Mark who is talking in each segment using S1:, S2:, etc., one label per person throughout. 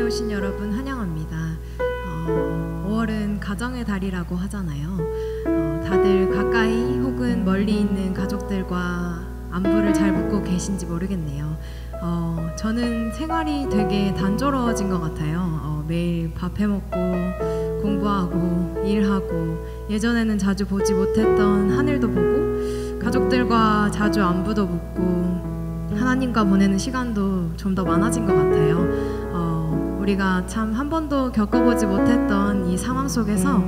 S1: 오신 여러분 환영합니다. 5월은 가정의 달이라고 하잖아요. 다들 가까이 혹은 멀리 있는 가족들과 안부를 잘 묻고 계신지 모르겠네요. 저는 생활이 되게 단조로워진 것 같아요. 매일 밥 해먹고 공부하고 일하고 예전에는 자주 보지 못했던 하늘도 보고 가족들과 자주 안부도 묻고 하나님과 보내는 시간도 좀 더 많아진 것 같아요. 우리가 참 한 번도 겪어보지 못했던 이 상황 속에서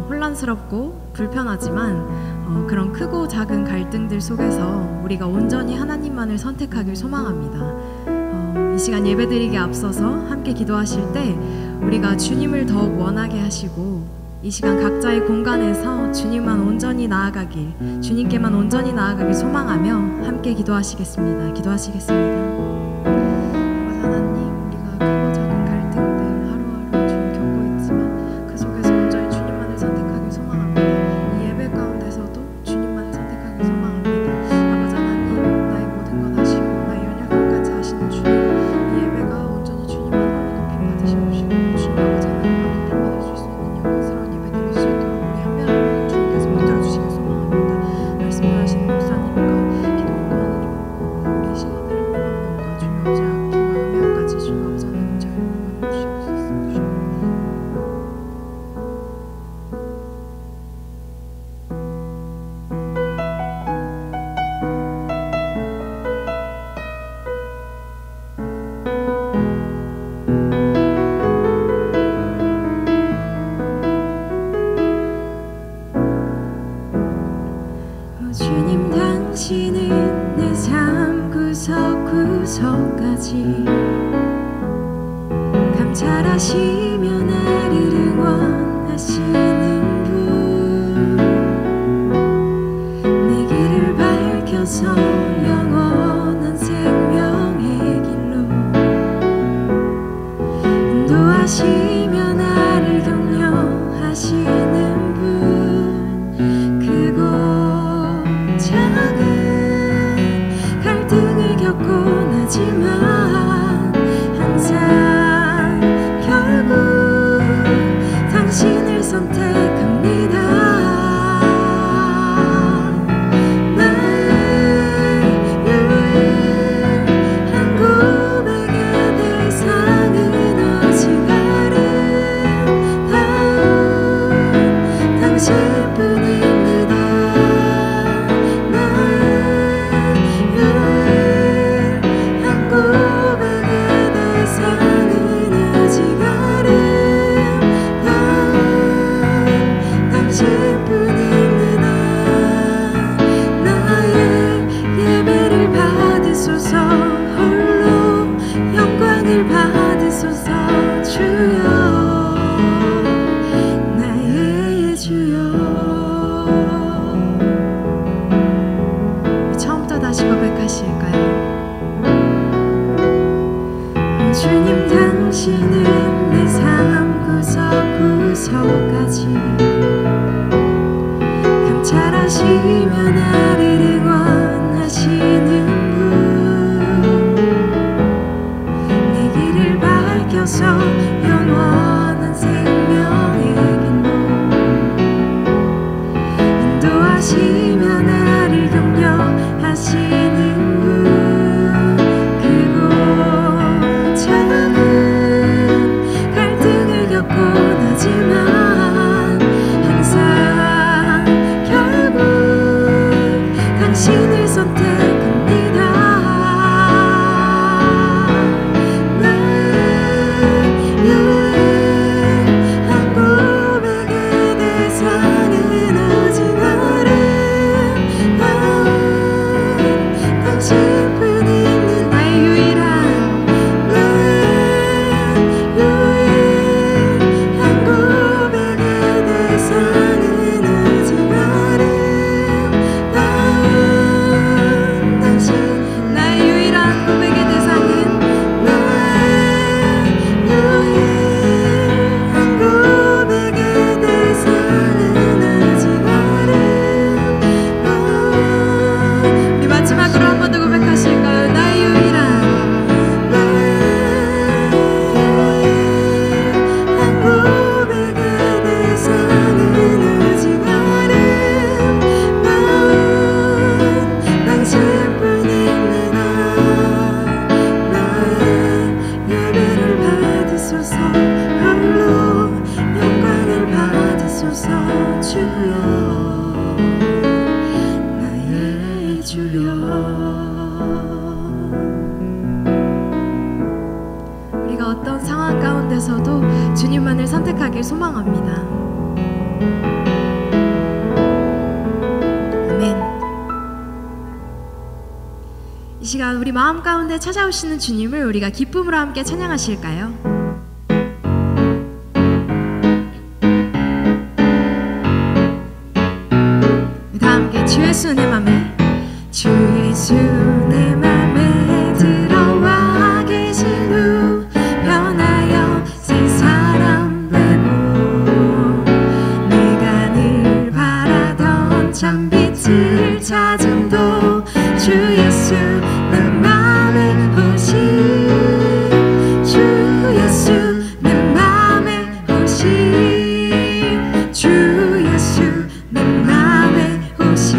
S1: 혼란스럽고 불편하지만 그런 크고 작은 갈등들 속에서 우리가 온전히 하나님만을 선택하길 소망합니다. 이 시간 예배드리기에 앞서서 함께 기도하실 때 우리가 주님을 더욱 원하게 하시고 이 시간 각자의 공간에서 주님만 온전히 나아가길, 주님께만 온전히 나아가길 소망하며 함께 기도하시겠습니다. 기도하시겠습니다.
S2: 주님 당신은 내 삶 구석구석까지 감찰하시며 나를 응원하시는 분, 내 길을 밝혀서 영원한 생명의 길로 인도하시며 나를 격려하시는 분, 크고 작은 갈등을 겪곤 하지만 항상 결국 위해서까지 감찰하시며 나를 응원하시는 분 내 길을 밝혀서 영원한 생명의 길로 인도하시며 나를 격려하시는 분 크고 작은 갈등을 겪고 나지만 항상 결국 당신을 선택합니다. 유일한 고백의 대상은 오직 아름다운 당신뿐 있는 나의 유일한 고백의 대상은 오직 아름다운 당신 나의 유일한 고백의 대상은 유일한 고백의 대상은 오직 아름다운 우리 마지막으로 한 번 더 고백하실까요? 나의 유일한 고백의 대상은 오직 아름다운 당신뿐 있는 나의 예배를 받으소서 홀로 영광을 받으소서 주여 나의 주여. 우리가 어떤 상황 가운데서도 주님만을 선택하길 소망합니다. 아멘. 이 시간 우리 마음 가운데 찾아오시는 주님을 우리가 기쁨으로 함께 찬양하실까요? 다 함께 주 예수 내 맘에 주 예수 내 맘에 들어와 계신 후 변하여 새 사람 되고 내가 늘 바라던 참 빛을 찾음도 주 예수 내 맘에 오신 주 예수 내 맘에 오신 주 예수 내 맘에 오신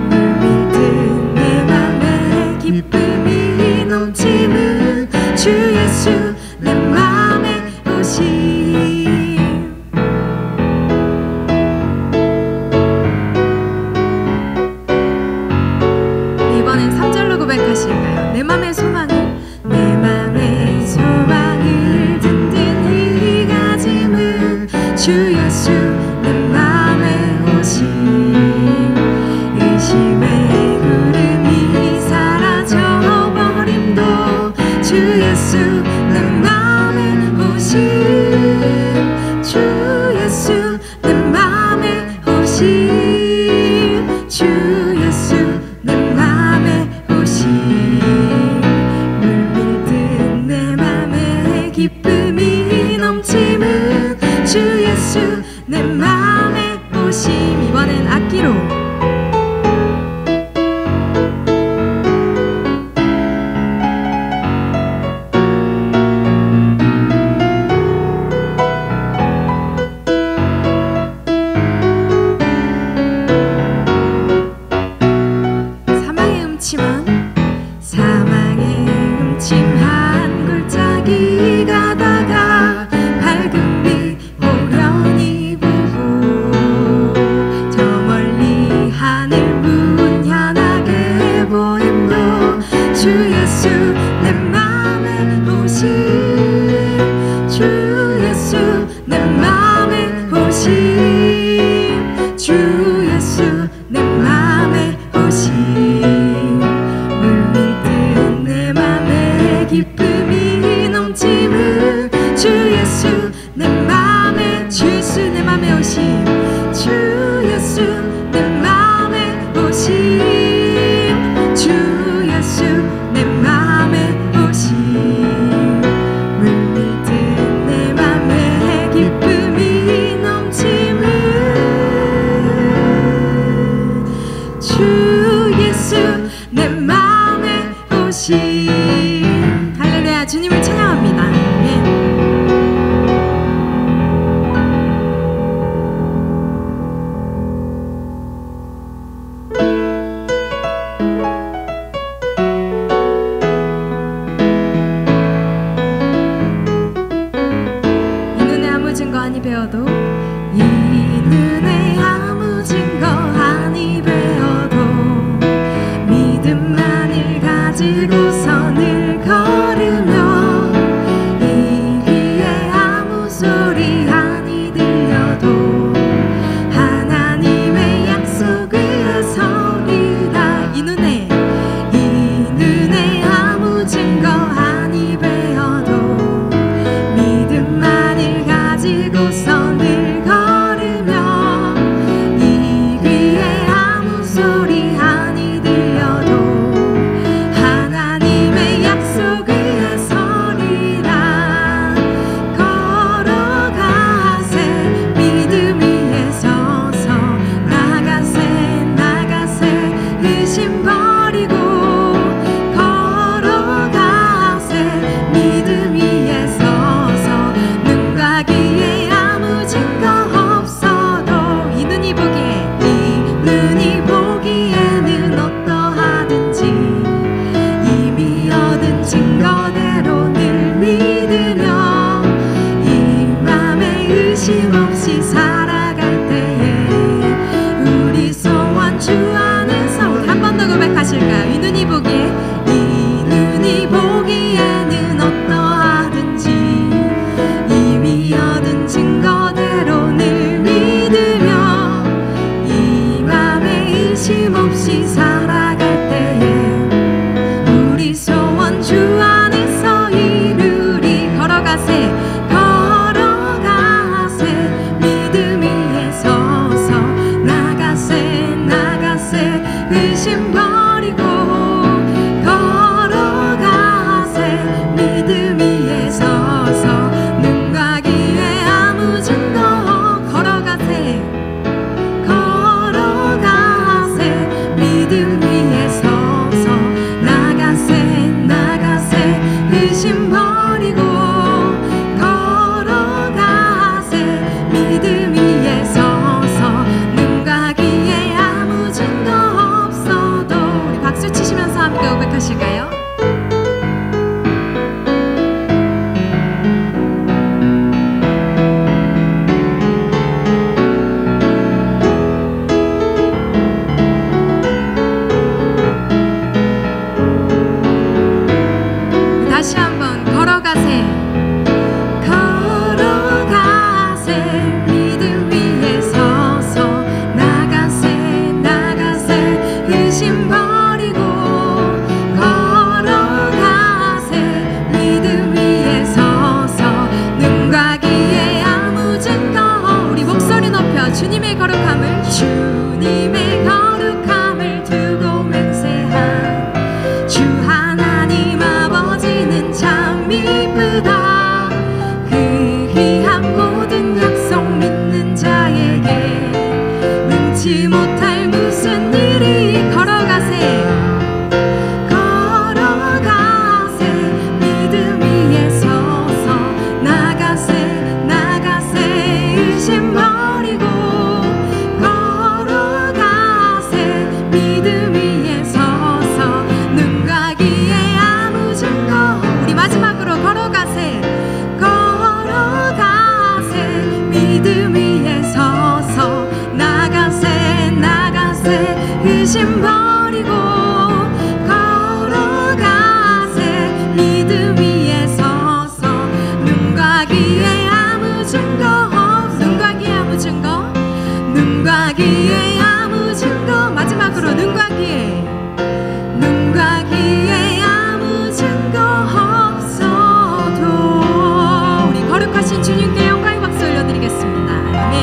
S2: 물밀듯 내 맘에 기쁨이 넘치는 주 예수 내 맘에 오신 이번엔 3절로 고백하실까요? 내 맘의 소망을 내 맘의 소망을 든든히 가짐은 주 예수 내 맘에 오신 의심의 구름이 사라져버림도 주 예수 내 맘에 오신 주 예수 내 맘에 오신 주 예수 내 맘에 오신 물밀듯 내 맘에 기쁨이 넘치는 주 예수 내 맘에 오심. 이번엔 악기로 사망의 음침한 골짜기 가다가 밝은 빛 오련히 보고 저 멀리 하늘 문 현하게 보임도 주 예수 내 맘에 오신 주 예수 내 맘에 오신 주 예수 내 맘에 오신 물밀듯 내 맘에 기쁨이 넘치는 주 예수 내 맘에 주 예수 내 맘에 오심 주 예수 내 맘에 오심 주 예수 내 맘에 오심 물밀듯 내 맘에 기쁨이
S1: 되어도 이 눈에 아무 증거 아니 되어도 믿음만을 가지고서 늘 걸으며 이 귀에 아무 소리 아니 들려도 하나님의 약속 위에 서리라. 이 눈에 아무 증거 아니 되어도 믿음만을 가지고서 늘 걸으며 이 귀에 아무 소리 아니 들려도 하나님의 약속 위에 서리라. 걸어가세 믿음 위에 서서 나가세 의심 버리고 걸어가세 믿음 위에 서서 눈과 귀에 아무 증거 없어도 이 눈이 보기에는 어떠하든지 이미 얻은 증거대로 늘 믿으며 이 맘에 의심 없이 살아갈 때에 우리 소원 주 안에서 우리 한 번 더 고백하실까요? 이 눈이 보기에는 어떠하든지 이미 얻은 증거대로 늘 믿으며 이 맘에 의심 없이 살아갈 때에 우리 소원 주 안에서 이루리. 걸어가세 믿음 위에 서서 나가세 의심 버리고 걸어가세 믿음 위에 서서 눈과 귀에 아무 증거 걸어가세 믿음 위에 서서 나가세 의심 버리고 걸어가세 믿음 위에 서서 눈과 귀에 아무 증거 없어도 우리 박수 치시면서 함께 고백하실까요? 다시 한번 걸어가세 믿음 위에 서서 나가세 의심 버리고 걸어가세 믿음 위에 서서 눈과 귀에 아무 증거 우리 목소리 높여 주님의 거룩함을 두고 맹세한 주 하나님 아버지는 참 이쁘다. 그 귀한 모든 약속 믿는 자에게 능치 못할 무슨 일이 걸어가세 믿음 위에 서서 나가세 의심 버리고 걸어가세 믿음 위에 서서 눈과 귀에 아무 증거 우리 마지막으로 걸어가세 믿음 위에 서서 나가세 의심 버리고 걸어가세 믿음 위에 서서 눈과 귀에 아무 증거 마지막으로 눈과 귀에 아무 증거 없어도 우리 거룩하신 주님께 영광의 박수 올려드리겠습니다. 아멘.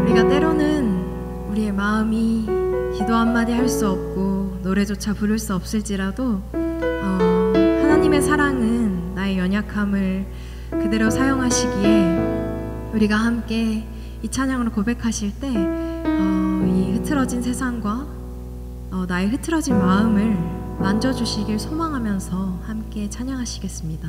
S1: 우리가 때로는 우리의 마음이 기도 한마디 할 수 없고 노래조차 부를 수 없을지라도 하나님의 사랑은 나의 연약함을 그대로 사용하시기에 우리가 함께 이 찬양으로 고백하실 때 이 흐트러진 세상과 나의 흐트러진 마음을 만져주시길 소망하면서 함께 찬양하시겠습니다.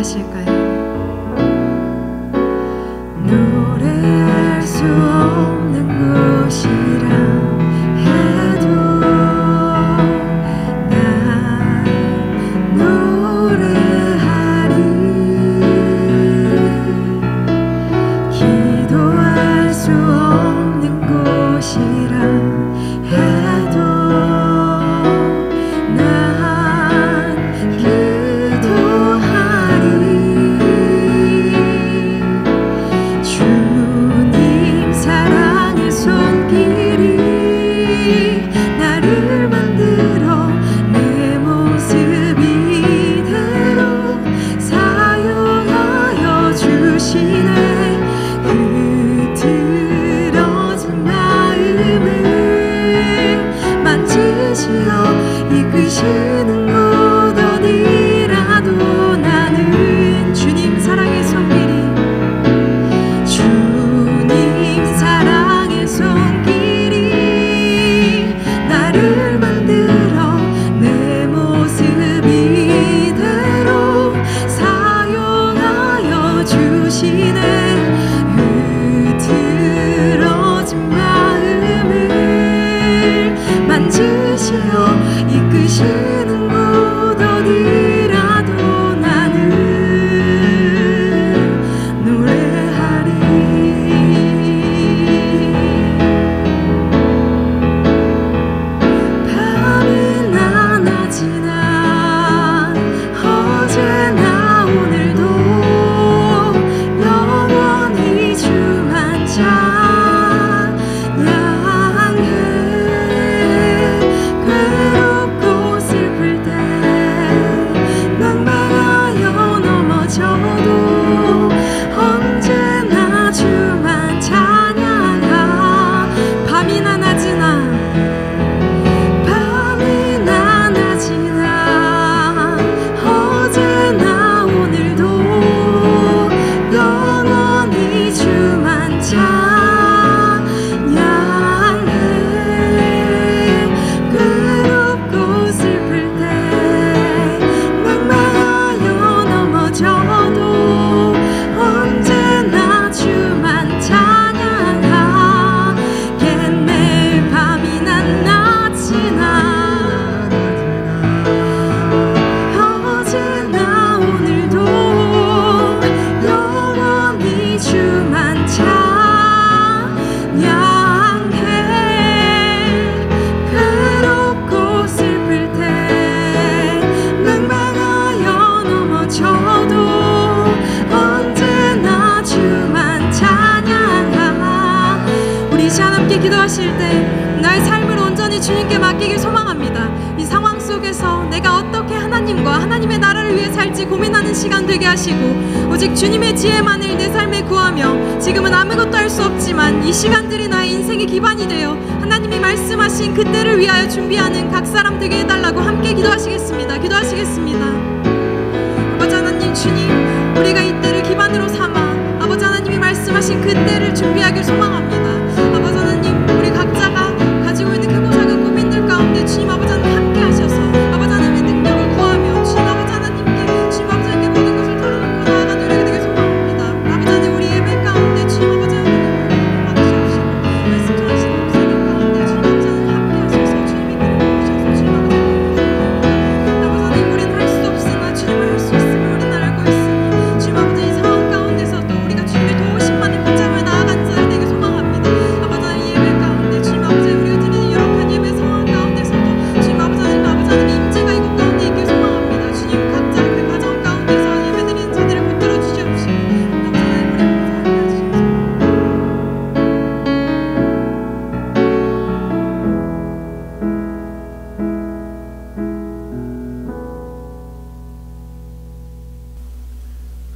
S1: 기도하실까요?
S2: 노래할 수 없는 곳이라 해도 난 노래하리. 기도할 수 없는 곳이라 해도 난 기도하리. 주님 사랑의 손길이 나를 만들어 내 모습 이대로 사용하여 주시네. 그 틀어진 마음을 만지시어 이끄시는 곳 어디라도 나는 주님 사랑의 손길이 주님 사랑의 손길이 나를 만들어 내 모습 이대로 사용하여 주시네. 흐트러진 마음을 만지시어 이끄시는 곳 어디라도 나는 노래하리. 밤이나 낮이나 어제나 오늘도 영원히 주만 찬양해. 괴롭고 슬플 때 낭망하여 넘어져도 언제나 주만 찬양하. 밤이나 낮이나 밤이나 낮이나 어제나 오늘도 영원히 주만 찬양해. 괴롭고 슬플 때 낭망하여 넘어져도 언제나 주만 찬양하겠네. 밤이나 낮이나 어제나 오늘도 영원히 주만 찬양해. 괴롭고 슬플 때 낭망하여 넘어져도 언제나 주만 찬양하. 우리 이 시간 함께 기도하실 때 나의 삶을 온전히 주님께 맡기길 소망합니다. 이 상황 속에서 내가 어떻게 하나님과 하나님의 나라를 위해 살지 고민하는 시간 되게 하시고 오직 주님의 지혜만을 내 삶에 구하며 지금은 아무것도 할 수 없지만 이 시간들이 나의 인생의 기반이 되어 하나님이 말씀하신 그때를 위하여 준비하는 각 사람 되게 해달라고 함께 기도하시겠습니다. 기도하시겠습니다. 아버지 하나님, 주님, 우리가 이때를 기반으로 삼아 아버지 하나님이 말씀하신 그때를 준비하길 소망합니다. 아버지 하나님, 우리 각자가 가지고 있는 크고 작은 고민들 가운데 주님 아버지 하나님 함께 하셔서 아버지 하나님의 능력을 구하며 주님 아버지 하나님께 주님 아버지 하나님께 모든 것을 털어놓고 나아가 노력이 되길 소망합니다. 아버지 하나님, 우리 예배 가운데 주님 아버지 하나님 받으시옵시고 말씀 전하신 목사님 가운데 주님 아버지 하나님 함께 하셔서 주님의 그림을 보셔서 주님 아버지 하나님 아버지 하나님, 우리는 할 수 없으나 주님은 할 수 있음을 우리는 알고 있으니 주님 아버지 이 상황 가운데서도 우리가 주님의 도우심만을 붙잡아 나아간 자들 되길 소망합니다. 아버지 하나님, 예배 가운데 주님 아버지 우리가 드리는 열악한 예배 상황 가운데서도 주님 아버지 하나님의 임재가 이곳 가운데 있길 소망합니다. 주님, 각자 그 가정 가운데서 예배 드리는 자들을 붙들어 주시옵시고 아버지 하나님, 우리 함께 하시옵소서.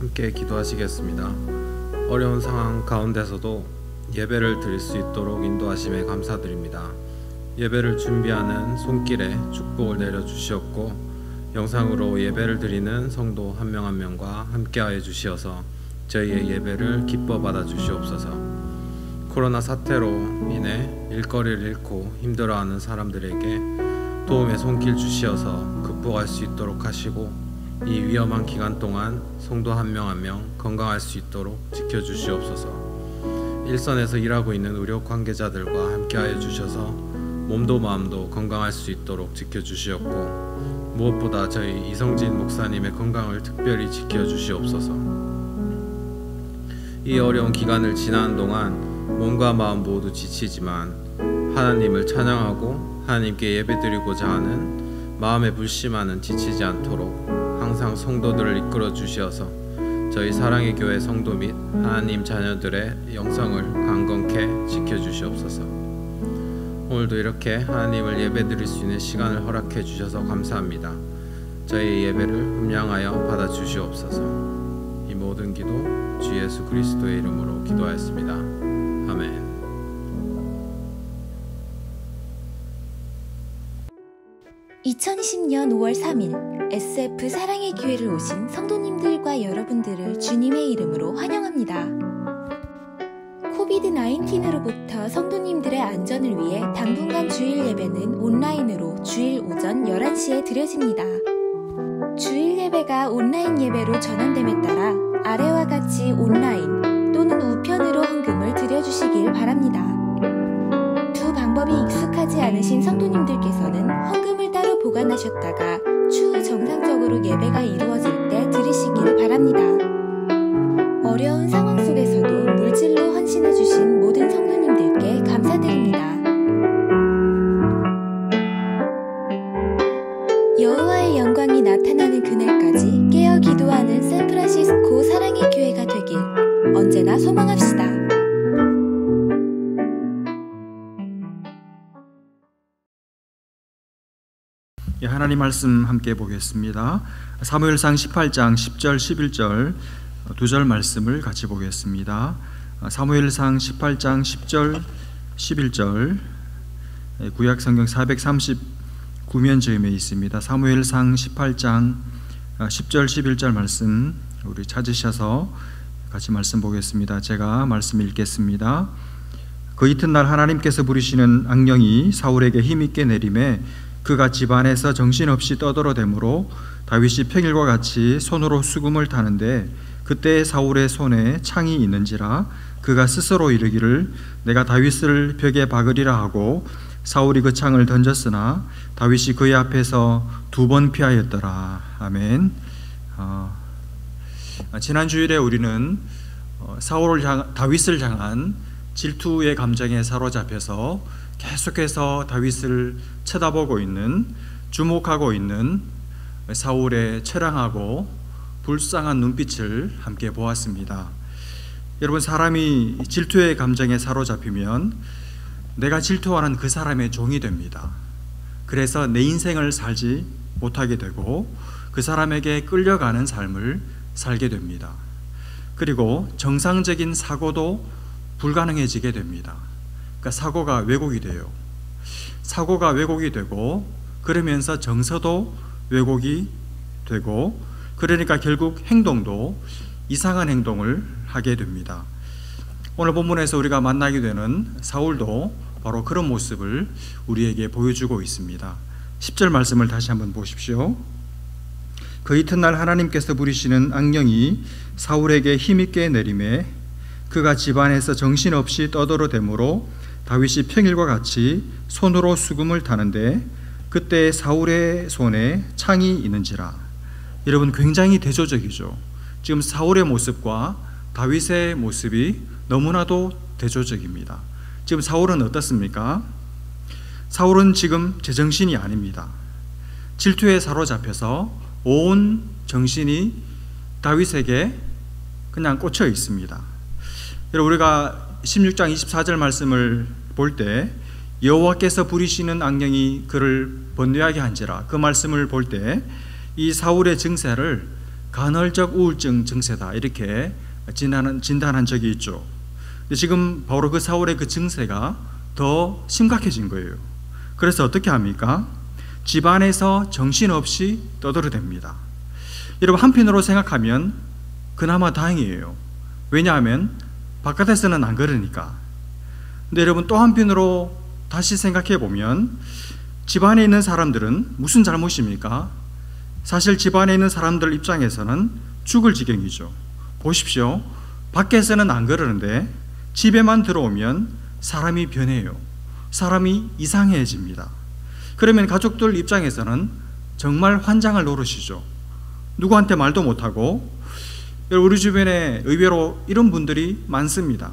S3: 함께 기도하시겠습니다. 어려운 상황 가운데서도 예배를 드릴 수 있도록 인도하심에 감사드립니다. 예배를 준비하는 손길에 축복을 내려주시었고 영상으로 예배를 드리는 성도 한 명 한 명과 함께하여 주시어서 저희의 예배를 기뻐 받아 주시옵소서. 코로나 사태로 인해 일거리를 잃고 힘들어하는 사람들에게 도움의 손길 주시어서 극복할 수 있도록 하시고 이 위험한 기간 동안 성도 한 명 한 명 건강할 수 있도록 지켜주시옵소서. 일선에서 일하고 있는 의료 관계자들과 함께하여 주셔서 몸도 마음도 건강할 수 있도록 지켜주시옵고, 무엇보다 저희 이성진 목사님의 건강을 특별히 지켜주시옵소서. 이 어려운 기간을 지나는 동안 몸과 마음 모두 지치지만 하나님을 찬양하고 하나님께 예배드리고자 하는 마음에 불심하는 지치지 않도록 항상 성도들을 이끌어 주시어서 저희 사랑의 교회 성도 및 하나님 자녀들의 영성을 강건케 지켜주시옵소서. 오늘도 이렇게 하나님을 예배드릴 수 있는 시간을 허락해 주셔서 감사합니다. 저희 예배를 흠양하여 받아주시옵소서. 이 모든 기도 주 예수 그리스도의 이름으로 기도하였습니다. 아멘.
S4: (2020년 5월 3일) SF 사랑의 교회를 오신 성도님들과 여러분들을 주님의 이름으로 환영합니다. 코비드-19으로부터 성도님들의 안전을 위해 당분간 주일 예배는 온라인으로 주일 오전 11시에 드려집니다. 주일 예배가 온라인 예배로 전환됨에 따라 아래와 같이 온라인 또는 우편으로 헌금을 드려주시길 바랍니다. 두 방법이 익숙하지 않으신 성도님들께서는 헌금을 따로 보관하셨다가 추후 정상적으로 예배가 이루어질 때 드리시길 바랍니다. 어려운 상황 속에서도 물질로 헌신해주신 모든 성도님들께 감사드립니다. 여호와의 영광이 나타나는 그날까지 깨어 기도하는 샌프란시스코 사랑의 교회가 되길 언제나 소망합시다.
S5: 하나님 말씀 함께 보겠습니다. 사무엘상 18장 10절 11절 두 절 말씀을 같이 보겠습니다. 사무엘상 18장 10절 11절 구약 성경 439면 즈음에 있습니다. 사무엘상 18장 10절 11절 말씀 우리 찾으셔서 같이 말씀 보겠습니다. 제가 말씀 읽겠습니다. 그 이튿날 하나님께서 부리시는 악령이 사울에게 힘있게 내림에 그가 집안에서 정신없이 떠들어대므로 다윗이 평일과 같이 손으로 수금을 타는데 그때 사울의 손에 창이 있는지라 그가 스스로 이르기를 내가 다윗을 벽에 박으리라 하고 사울이 그 창을 던졌으나 다윗이 그의 앞에서 2번 피하였더라. 아멘. 지난 주일에 우리는 다윗을 향한 질투의 감정에 사로잡혀서 계속해서 다윗을 쳐다보고 있는, 주목하고 있는 사울의 처량하고 불쌍한 눈빛을 함께 보았습니다. 여러분, 사람이 질투의 감정에 사로잡히면 내가 질투하는 그 사람의 종이 됩니다. 그래서 내 인생을 살지 못하게 되고 그 사람에게 끌려가는 삶을 살게 됩니다. 그리고 정상적인 사고도 불가능해지게 됩니다. 그러니까 사고가 왜곡이 돼요. 사고가 왜곡이 되고 그러면서 정서도 왜곡이 되고 그러니까 결국 행동도 이상한 행동을 하게 됩니다. 오늘 본문에서 우리가 만나게 되는 사울도 바로 그런 모습을 우리에게 보여주고 있습니다. 10절 말씀을 다시 한번 보십시오. 그 이튿날 하나님께서 부리시는 악령이 사울에게 힘있게 내림에 그가 집안에서 정신없이 떠들어대므로 다윗이 평일과 같이 손으로 수금을 타는데 그때 사울의 손에 창이 있는지라. 여러분, 굉장히 대조적이죠. 지금 사울의 모습과 다윗의 모습이 너무나도 대조적입니다. 지금 사울은 어떻습니까? 사울은 지금 제정신이 아닙니다. 질투에 사로잡혀서 온 정신이 다윗에게 그냥 꽂혀 있습니다. 여러분, 우리가 16장 24절 말씀을 볼 때 여호와께서 부리시는 악령이 그를 번뇌하게 한지라, 그 말씀을 볼 때 이 사울의 증세를 간헐적 우울증 증세다 이렇게 진단한 적이 있죠. 근데 지금 바로 그 사울의 그 증세가 더 심각해진 거예요. 그래서 어떻게 합니까? 집안에서 정신없이 떠들어댑니다. 여러분, 한편으로 생각하면 그나마 다행이에요. 왜냐하면 바깥에서는 안 그러니까. 근데 여러분, 또 한편으로 다시 생각해 보면 집안에 있는 사람들은 무슨 잘못입니까? 사실 집안에 있는 사람들 입장에서는 죽을 지경이죠. 보십시오. 밖에서는 안 그러는데 집에만 들어오면 사람이 변해요. 사람이 이상해집니다. 그러면 가족들 입장에서는 정말 환장할 노릇이죠. 누구한테 말도 못하고. 우리 주변에 의외로 이런 분들이 많습니다.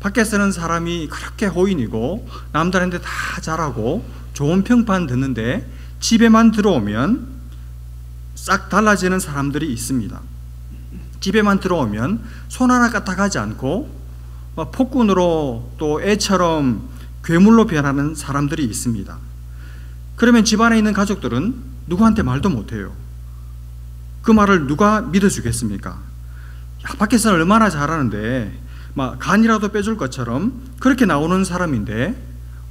S5: 밖에서는 사람이 그렇게 호인이고 남들한테 다 잘하고 좋은 평판 듣는데 집에만 들어오면 싹 달라지는 사람들이 있습니다. 집에만 들어오면 손 하나 까딱하지 않고 폭군으로 또 애처럼 괴물로 변하는 사람들이 있습니다. 그러면 집안에 있는 가족들은 누구한테 말도 못해요. 그 말을 누가 믿어주겠습니까? 야, 밖에서는 얼마나 잘하는데 막 간이라도 빼줄 것처럼 그렇게 나오는 사람인데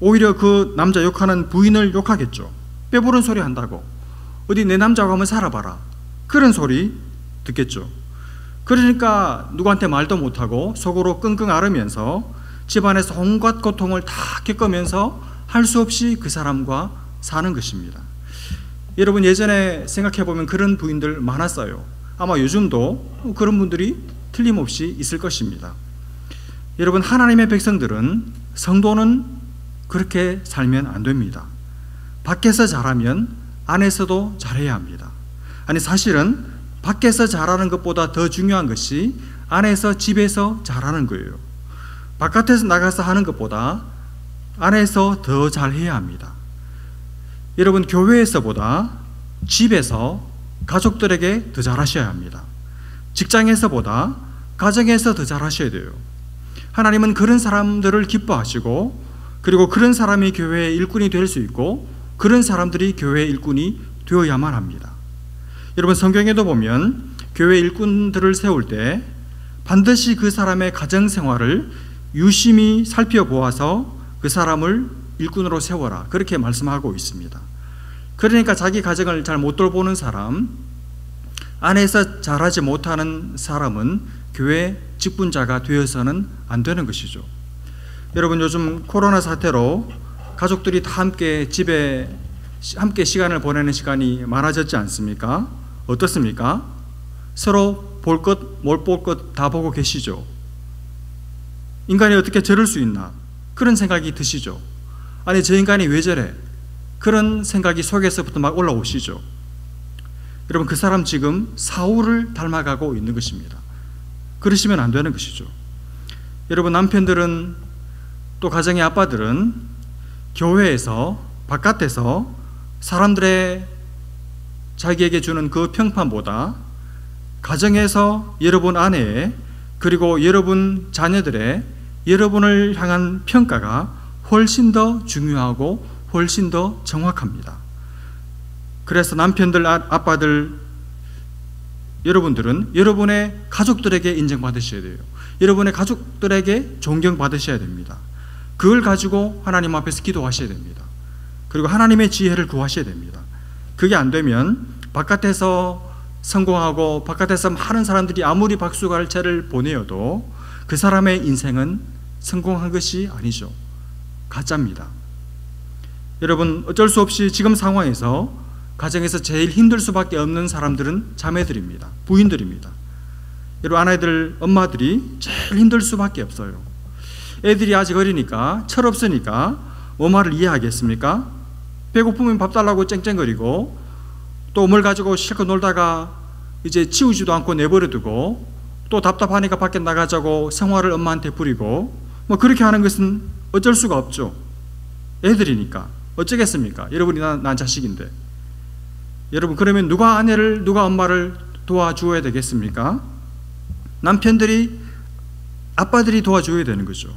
S5: 오히려 그 남자 욕하는 부인을 욕하겠죠. 빼부른 소리 한다고. 어디 내 남자하고 한번 살아봐라. 그런 소리 듣겠죠. 그러니까 누구한테 말도 못하고 속으로 끙끙 앓으면서 집안에서 온갖 고통을 다 겪으면서 할 수 없이 그 사람과 사는 것입니다. 여러분, 예전에 생각해보면 그런 부인들 많았어요. 아마 요즘도 그런 분들이 틀림없이 있을 것입니다. 여러분, 하나님의 백성들은, 성도는 그렇게 살면 안 됩니다. 밖에서 잘하면 안에서도 잘해야 합니다. 아니, 사실은 밖에서 잘하는 것보다 더 중요한 것이 안에서, 집에서 잘하는 거예요. 바깥에서 나가서 하는 것보다 안에서 더 잘해야 합니다. 여러분, 교회에서보다 집에서 가족들에게 더 잘하셔야 합니다. 직장에서보다 가정에서 더 잘하셔야 돼요. 하나님은 그런 사람들을 기뻐하시고, 그리고 그런 사람이 교회의 일꾼이 될 수 있고, 그런 사람들이 교회의 일꾼이 되어야만 합니다. 여러분, 성경에도 보면 교회 일꾼들을 세울 때 반드시 그 사람의 가정생활을 유심히 살펴보아서 그 사람을 일꾼으로 세워라, 그렇게 말씀하고 있습니다. 그러니까 자기 가정을 잘 못 돌보는 사람, 안에서 잘하지 못하는 사람은 교회 직분자가 되어서는 안 되는 것이죠. 여러분, 요즘 코로나 사태로 가족들이 다 함께 집에 함께 시간을 보내는 시간이 많아졌지 않습니까? 어떻습니까? 서로 볼 것, 못 볼 것 다 보고 계시죠? 인간이 어떻게 저럴 수 있나? 그런 생각이 드시죠? 아니, 저 인간이 왜 저래? 그런 생각이 속에서부터 막 올라오시죠? 여러분, 그 사람 지금 사울을 닮아가고 있는 것입니다. 그러시면 안 되는 것이죠. 여러분, 남편들은, 또 가정의 아빠들은 교회에서, 바깥에서 사람들의 자기에게 주는 그 평판보다 가정에서 여러분 아내의, 그리고 여러분 자녀들의 여러분을 향한 평가가 훨씬 더 중요하고 훨씬 더 정확합니다. 그래서 남편들, 아빠들, 여러분들은 여러분의 가족들에게 인정받으셔야 돼요. 여러분의 가족들에게 존경받으셔야 됩니다. 그걸 가지고 하나님 앞에서 기도하셔야 됩니다. 그리고 하나님의 지혜를 구하셔야 됩니다. 그게 안 되면 바깥에서 성공하고 바깥에서 많은 사람들이 아무리 박수갈채를 보내어도 그 사람의 인생은 성공한 것이 아니죠. 가짜입니다. 여러분, 어쩔 수 없이 지금 상황에서 가정에서 제일 힘들 수밖에 없는 사람들은 자매들입니다. 부인들입니다. 여러분, 아내들, 엄마들이 제일 힘들 수밖에 없어요. 애들이 아직 어리니까, 철없으니까 뭐 말을 이해하겠습니까? 배고프면 밥 달라고 쨍쨍거리고, 또 뭘 가지고 실컷 놀다가 이제 치우지도 않고 내버려두고, 또 답답하니까 밖에 나가자고 생활을 엄마한테 부리고, 뭐 그렇게 하는 것은 어쩔 수가 없죠. 애들이니까 어쩌겠습니까? 여러분이 난 자식인데. 여러분, 그러면 누가 아내를, 누가 엄마를 도와주어야 되겠습니까? 남편들이, 아빠들이 도와줘야 되는 거죠.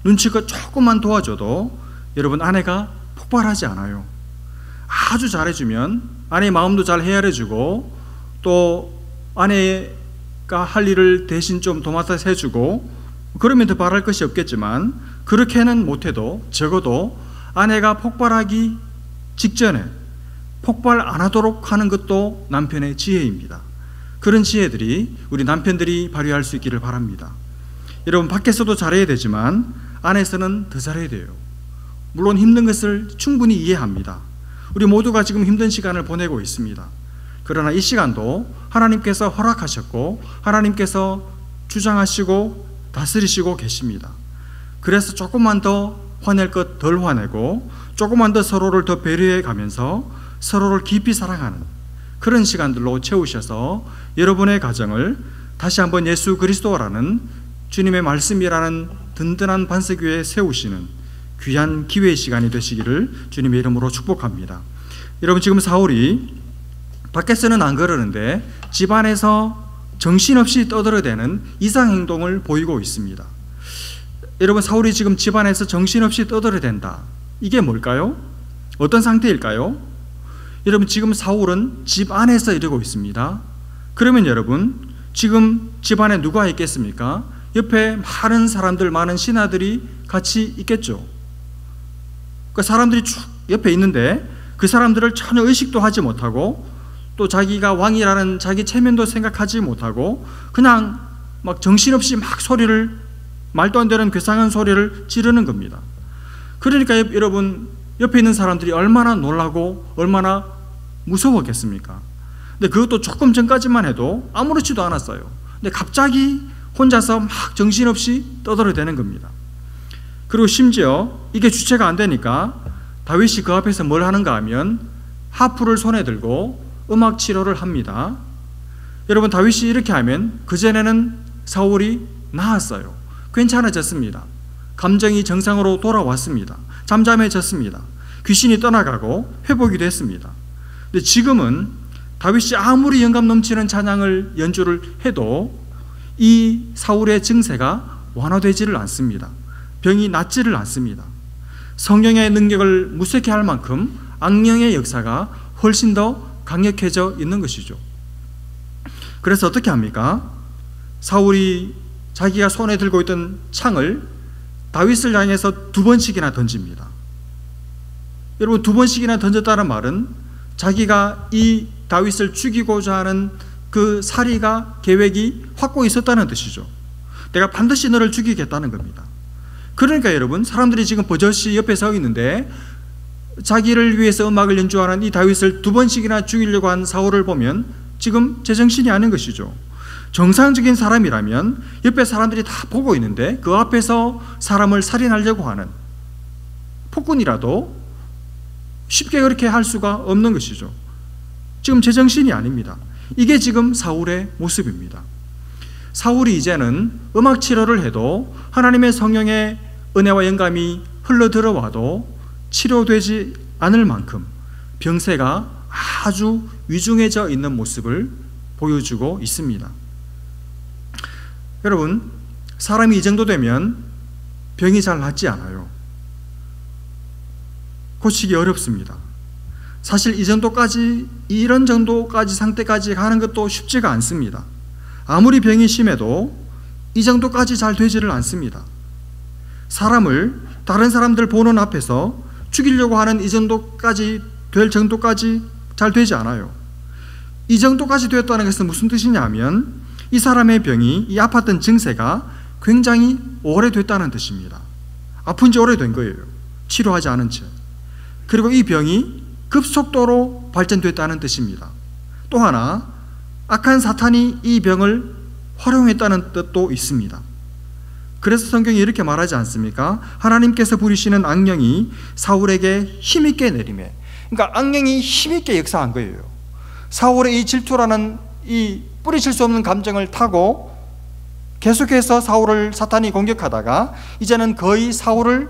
S5: 눈치껏 조금만 도와줘도 여러분, 아내가 폭발하지 않아요. 아주 잘해주면 아내의 마음도 잘 헤아려주고, 또 아내가 할 일을 대신 좀 도맡아서 해주고, 그러면 더 바랄 것이 없겠지만, 그렇게는 못해도 적어도 아내가 폭발하기 직전에 폭발 안 하도록 하는 것도 남편의 지혜입니다. 그런 지혜들이 우리 남편들이 발휘할 수 있기를 바랍니다. 여러분, 밖에서도 잘해야 되지만 안에서는 더 잘해야 돼요. 물론 힘든 것을 충분히 이해합니다. 우리 모두가 지금 힘든 시간을 보내고 있습니다. 그러나 이 시간도 하나님께서 허락하셨고 하나님께서 주장하시고 다스리시고 계십니다. 그래서 조금만 더 화낼 것 덜 화내고 조금만 더 서로를 더 배려해 가면서 서로를 깊이 사랑하는 그런 시간들로 채우셔서 여러분의 가정을 다시 한번 예수 그리스도라는 주님의 말씀이라는 든든한 반석 위에 세우시는 귀한 기회의 시간이 되시기를 주님의 이름으로 축복합니다. 여러분, 지금 사울이 밖에서는 안 그러는데 집 안에서 정신없이 떠들어대는 이상행동을 보이고 있습니다. 여러분, 사울이 지금 집 안에서 정신없이 떠들어댄다. 이게 뭘까요? 어떤 상태일까요? 여러분, 지금 사울은 집 안에서 이러고 있습니다. 그러면 여러분, 지금 집 안에 누가 있겠습니까? 옆에 많은 사람들, 많은 신하들이 같이 있겠죠. 그 사람들이 쭉 옆에 있는데 그 사람들을 전혀 의식도 하지 못하고 또 자기가 왕이라는 자기 체면도 생각하지 못하고 그냥 막 정신없이 막 소리를, 말도 안 되는 괴상한 소리를 지르는 겁니다. 그러니까 여러분, 옆에 있는 사람들이 얼마나 놀라고 얼마나 무서웠겠습니까? 근데 그것도 조금 전까지만 해도 아무렇지도 않았어요. 근데 갑자기 혼자서 막 정신없이 떠들어대는 겁니다. 그리고 심지어 이게 주체가 안 되니까 다윗이 그 앞에서 뭘 하는가 하면 하프를 손에 들고 음악 치료를 합니다. 여러분, 다윗이 이렇게 하면 그전에는 사울이 나았어요. 괜찮아졌습니다. 감정이 정상으로 돌아왔습니다. 잠잠해졌습니다. 귀신이 떠나가고 회복이 됐습니다. 근데 지금은 다윗이 아무리 영감 넘치는 찬양을 연주를 해도 이 사울의 증세가 완화되지를 않습니다. 병이 낫지를 않습니다. 성령의 능력을 무색해 할 만큼 악령의 역사가 훨씬 더 강력해져 있는 것이죠. 그래서 어떻게 합니까? 사울이 자기가 손에 들고 있던 창을 다윗을 향해서 2번씩이나 던집니다. 여러분, 2번씩이나 던졌다는 말은 자기가 이 다윗을 죽이고자 하는 그 살이가 계획이 확고히 있었다는 뜻이죠. 내가 반드시 너를 죽이겠다는 겁니다. 그러니까 여러분, 사람들이 지금 버젓이 옆에 서 있는데 자기를 위해서 음악을 연주하는 이 다윗을 2번씩이나 죽이려고 한 사울을 보면 지금 제정신이 아닌 것이죠. 정상적인 사람이라면 옆에 사람들이 다 보고 있는데 그 앞에서 사람을 살인하려고 하는 폭군이라도 쉽게 그렇게 할 수가 없는 것이죠. 지금 제정신이 아닙니다. 이게 지금 사울의 모습입니다. 사울이 이제는 음악 치료를 해도 하나님의 성령의 은혜와 영감이 흘러들어와도 치료되지 않을 만큼 병세가 아주 위중해져 있는 모습을 보여주고 있습니다. 여러분, 사람이 이 정도 되면 병이 잘 낫지 않아요. 고치기 어렵습니다. 사실 이런 정도까지 상태까지 가는 것도 쉽지가 않습니다. 아무리 병이 심해도 이 정도까지 잘 되지를 않습니다. 사람을 다른 사람들 보는 앞에서 죽이려고 하는 이 정도까지 될 정도까지 잘 되지 않아요. 이 정도까지 되었다는 것은 무슨 뜻이냐 하면 이 사람의 병이, 이 아팠던 증세가 굉장히 오래됐다는 뜻입니다. 아픈 지 오래된 거예요. 치료하지 않은 채. 그리고 이 병이 급속도로 발전됐다는 뜻입니다. 또 하나, 악한 사탄이 이 병을 활용했다는 뜻도 있습니다. 그래서 성경이 이렇게 말하지 않습니까? 하나님께서 부리시는 악령이 사울에게 힘있게 내리매. 그러니까 악령이 힘있게 역사한 거예요. 사울의 이 질투라는 이 뿌리칠 수 없는 감정을 타고 계속해서 사울을 사탄이 공격하다가 이제는 거의 사울을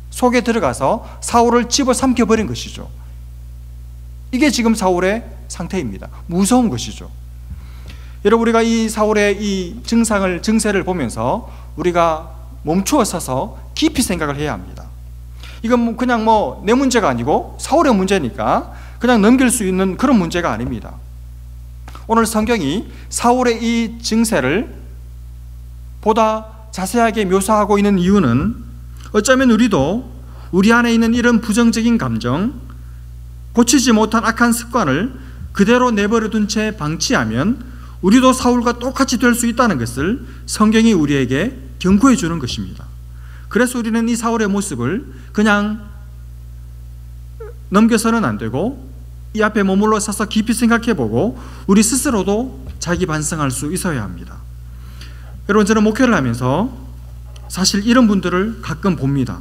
S5: 속에 들어가서 사울을 집어삼켜 버린 것이죠. 이게 지금 사울의 상태입니다. 무서운 것이죠. 여러분, 우리가 이 사울의 이 증세를 보면서 우리가 멈추어 서서 깊이 생각을 해야 합니다. 이건 그냥 내 문제가 아니고 사울의 문제니까 그냥 넘길 수 있는 그런 문제가 아닙니다. 오늘 성경이 사울의 이 증세를 보다 자세하게 묘사하고 있는 이유는 어쩌면 우리도 우리 안에 있는 이런 부정적인 감정, 고치지 못한 악한 습관을 그대로 내버려 둔 채 방치하면 우리도 사울과 똑같이 될 수 있다는 것을 성경이 우리에게 경고해 주는 것입니다. 그래서 우리는 이 사울의 모습을 그냥 넘겨서는 안 되고 이 앞에 머물러 서서 깊이 생각해보고 우리 스스로도 자기 반성할 수 있어야 합니다. 여러분, 저는 목회를 하면서 사실 이런 분들을 가끔 봅니다.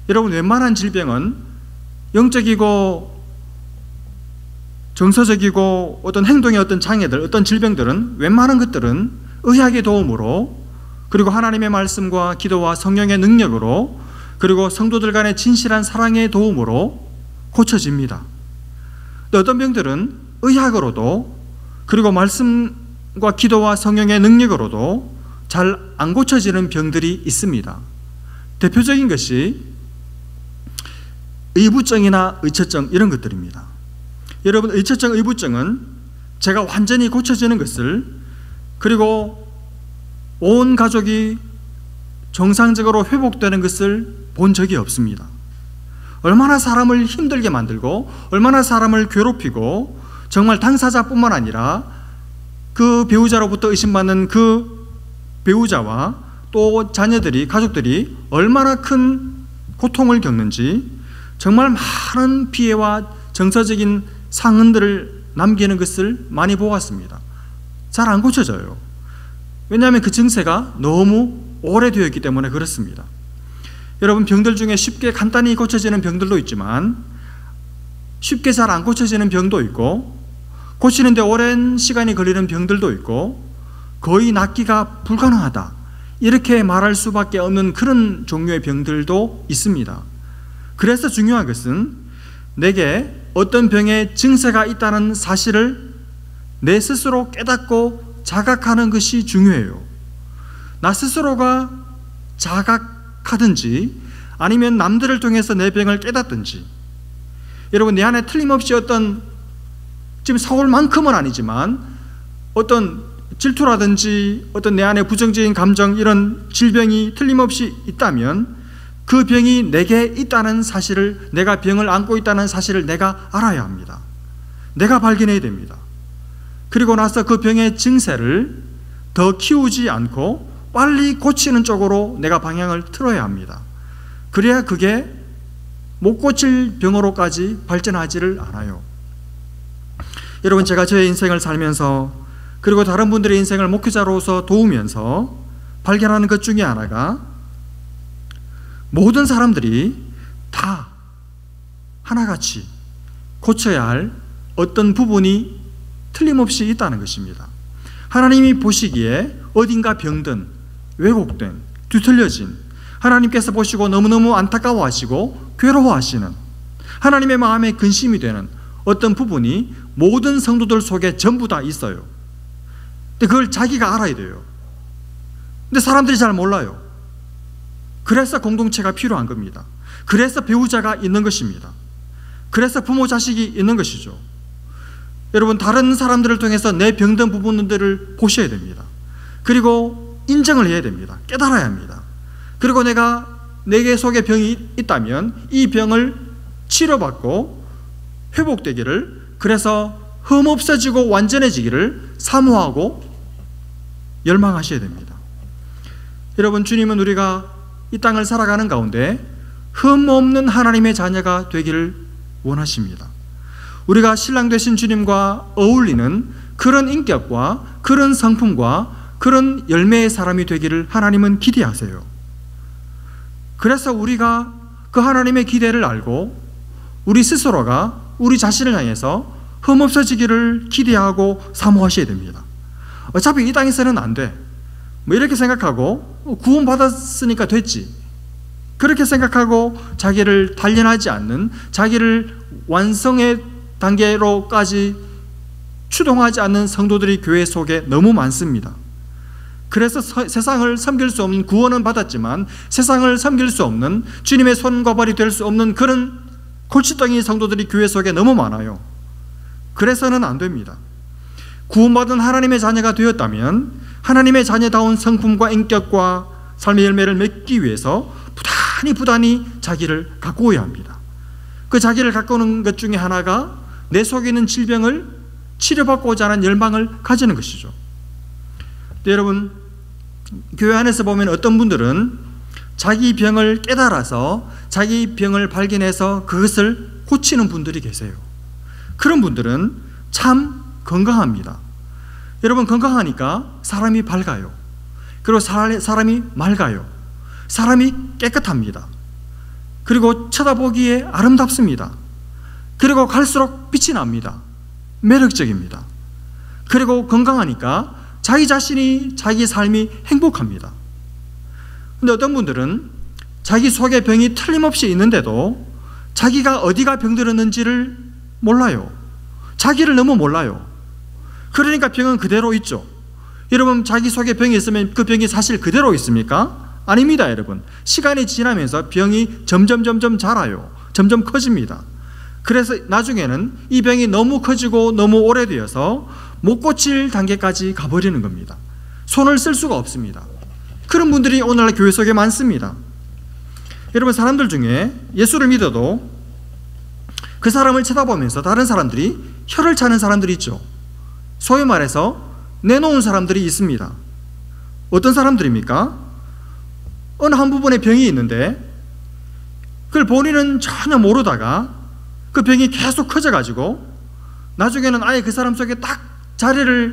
S5: 여러분, 웬만한 질병은 영적이고 정서적이고 어떤 행동의 어떤 장애들, 어떤 질병들은 웬만한 것들은 의학의 도움으로, 그리고 하나님의 말씀과 기도와 성령의 능력으로, 그리고 성도들 간의 진실한 사랑의 도움으로 고쳐집니다. 근데 어떤 병들은 의학으로도, 그리고 말씀과 기도와 성령의 능력으로도 잘 안 고쳐지는 병들이 있습니다. 대표적인 것이 의부증이나 의처증, 이런 것들입니다. 여러분, 의처증, 의부증은 제가 완전히 고쳐지는 것을, 그리고 온 가족이 정상적으로 회복되는 것을 본 적이 없습니다. 얼마나 사람을 힘들게 만들고 얼마나 사람을 괴롭히고, 정말 당사자뿐만 아니라 그 배우자로부터 의심받는 그 배우자와 또 자녀들이, 가족들이 얼마나 큰 고통을 겪는지, 정말 많은 피해와 정서적인 상흔들을 남기는 것을 많이 보았습니다. 잘 안 고쳐져요. 왜냐하면 그 증세가 너무 오래되었기 때문에 그렇습니다. 여러분, 병들 중에 쉽게 간단히 고쳐지는 병들도 있지만 쉽게 잘 안 고쳐지는 병도 있고, 고치는데 오랜 시간이 걸리는 병들도 있고, 거의 낫기가 불가능하다, 이렇게 말할 수밖에 없는 그런 종류의 병들도 있습니다. 그래서 중요한 것은 내게 어떤 병의 증세가 있다는 사실을 내 스스로 깨닫고 자각하는 것이 중요해요. 나 스스로가 자각하든지 아니면 남들을 통해서 내 병을 깨닫든지, 여러분, 내 안에 틀림없이 어떤, 지금 서울만큼은 아니지만 어떤 질투라든지 어떤 내 안에 부정적인 감정, 이런 질병이 틀림없이 있다면 그 병이 내게 있다는 사실을, 내가 병을 안고 있다는 사실을 내가 알아야 합니다. 내가 발견해야 됩니다. 그리고 나서 그 병의 증세를 더 키우지 않고 빨리 고치는 쪽으로 내가 방향을 틀어야 합니다. 그래야 그게 못 고칠 병으로까지 발전하지를 않아요. 여러분, 제가 저의 인생을 살면서, 그리고 다른 분들의 인생을 목회자로서 도우면서 발견하는 것 중에 하나가, 모든 사람들이 다 하나같이 고쳐야 할 어떤 부분이 틀림없이 있다는 것입니다. 하나님이 보시기에 어딘가 병든, 왜곡된, 뒤틀려진, 하나님께서 보시고 너무너무 안타까워하시고 괴로워하시는, 하나님의 마음에 근심이 되는 어떤 부분이 모든 성도들 속에 전부 다 있어요. 근데 그걸 자기가 알아야 돼요. 근데 사람들이 잘 몰라요. 그래서 공동체가 필요한 겁니다. 그래서 배우자가 있는 것입니다. 그래서 부모 자식이 있는 것이죠. 여러분, 다른 사람들을 통해서 내 병든 부분들을 보셔야 됩니다. 그리고 인정을 해야 됩니다. 깨달아야 합니다. 그리고 내게 속에 병이 있다면 이 병을 치료받고 회복되기를, 그래서 흠없어지고 완전해지기를 사모하고 열망하셔야 됩니다. 여러분, 주님은 우리가 이 땅을 살아가는 가운데 흠없는 하나님의 자녀가 되기를 원하십니다. 우리가 신랑 되신 주님과 어울리는 그런 인격과 그런 성품과 그런 열매의 사람이 되기를 하나님은 기대하세요. 그래서 우리가 그 하나님의 기대를 알고 우리 스스로가 우리 자신을 향해서 흠없어지기를 기대하고 사모하셔야 됩니다. 어차피 이 땅에서는 안 돼, 이렇게 생각하고 구원받았으니까 됐지, 그렇게 생각하고 자기를 단련하지 않는, 자기를 완성의 단계로까지 추동하지 않는 성도들이 교회 속에 너무 많습니다. 그래서 세상을 섬길 수 없는, 구원은 받았지만 세상을 섬길 수 없는, 주님의 손과 발이 될 수 없는 그런 골칫덩이 성도들이 교회 속에 너무 많아요. 그래서는 안 됩니다. 구원받은 하나님의 자녀가 되었다면 하나님의 자녀다운 성품과 인격과 삶의 열매를 맺기 위해서 부단히 자기를 가꾸어야 합니다. 그 자기를 가꾸는 것 중에 하나가 내 속에 있는 질병을 치료받고자 하는 열망을 가지는 것이죠. 여러분, 교회 안에서 보면 어떤 분들은 자기 병을 깨달아서 자기 병을 발견해서 그것을 고치는 분들이 계세요. 그런 분들은 참 건강합니다. 여러분, 건강하니까 사람이 밝아요. 그리고 사람이 맑아요. 사람이 깨끗합니다. 그리고 쳐다보기에 아름답습니다. 그리고 갈수록 빛이 납니다. 매력적입니다. 그리고 건강하니까 자기 자신이, 자기 삶이 행복합니다. 근데 어떤 분들은 자기 속에 병이 틀림없이 있는데도 자기가 어디가 병들었는지를 몰라요. 자기를 너무 몰라요. 그러니까 병은 그대로 있죠. 여러분, 자기 속에 병이 있으면 그 병이 사실 그대로 있습니까? 아닙니다, 여러분. 시간이 지나면서 병이 점점 자라요. 점점 커집니다. 그래서 나중에는 이 병이 너무 커지고 너무 오래되어서 못 고칠 단계까지 가버리는 겁니다. 손을 쓸 수가 없습니다. 그런 분들이 오늘날 교회 속에 많습니다. 여러분, 사람들 중에 예수를 믿어도 그 사람을 쳐다보면서 다른 사람들이 혀를 차는 사람들이 있죠. 소위 말해서 내놓은 사람들이 있습니다. 어떤 사람들입니까? 어느 한 부분에 병이 있는데 그걸 본인은 전혀 모르다가 그 병이 계속 커져가지고 나중에는 아예 그 사람 속에 딱 자리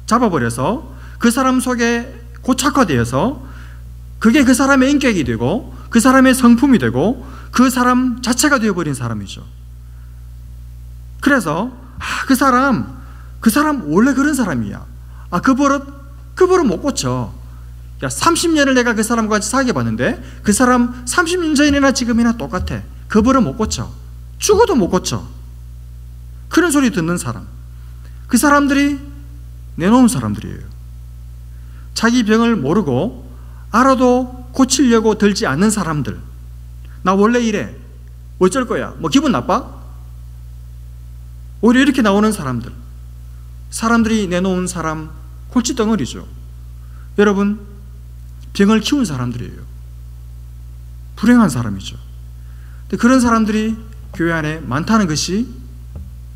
S5: 잡아버려서 그 사람 속에 고착화되어서 그게 그 사람의 인격이 되고 그 사람의 성품이 되고 그 사람 자체가 되어버린 사람이죠. 그래서 그 사람 원래 그런 사람이야. 그 버릇 못 고쳐. 30년을 내가 그 사람과 같이 사귀어봤는데 그 사람 30년 전이나 지금이나 똑같아. 그 버릇 못 고쳐. 죽어도 못 고쳐. 그런 소리 듣는 사람, 그 사람들이 내놓은 사람들이에요. 자기 병을 모르고 알아도 고치려고 들지 않는 사람들. 나 원래 이래, 어쩔 거야, 뭐 기분 나빠? 오히려 이렇게 나오는 사람들이 내놓은 사람, 골칫덩어리죠. 여러분, 병을 키운 사람들이에요. 불행한 사람이죠. 근데 그런 사람들이 교회 안에 많다는 것이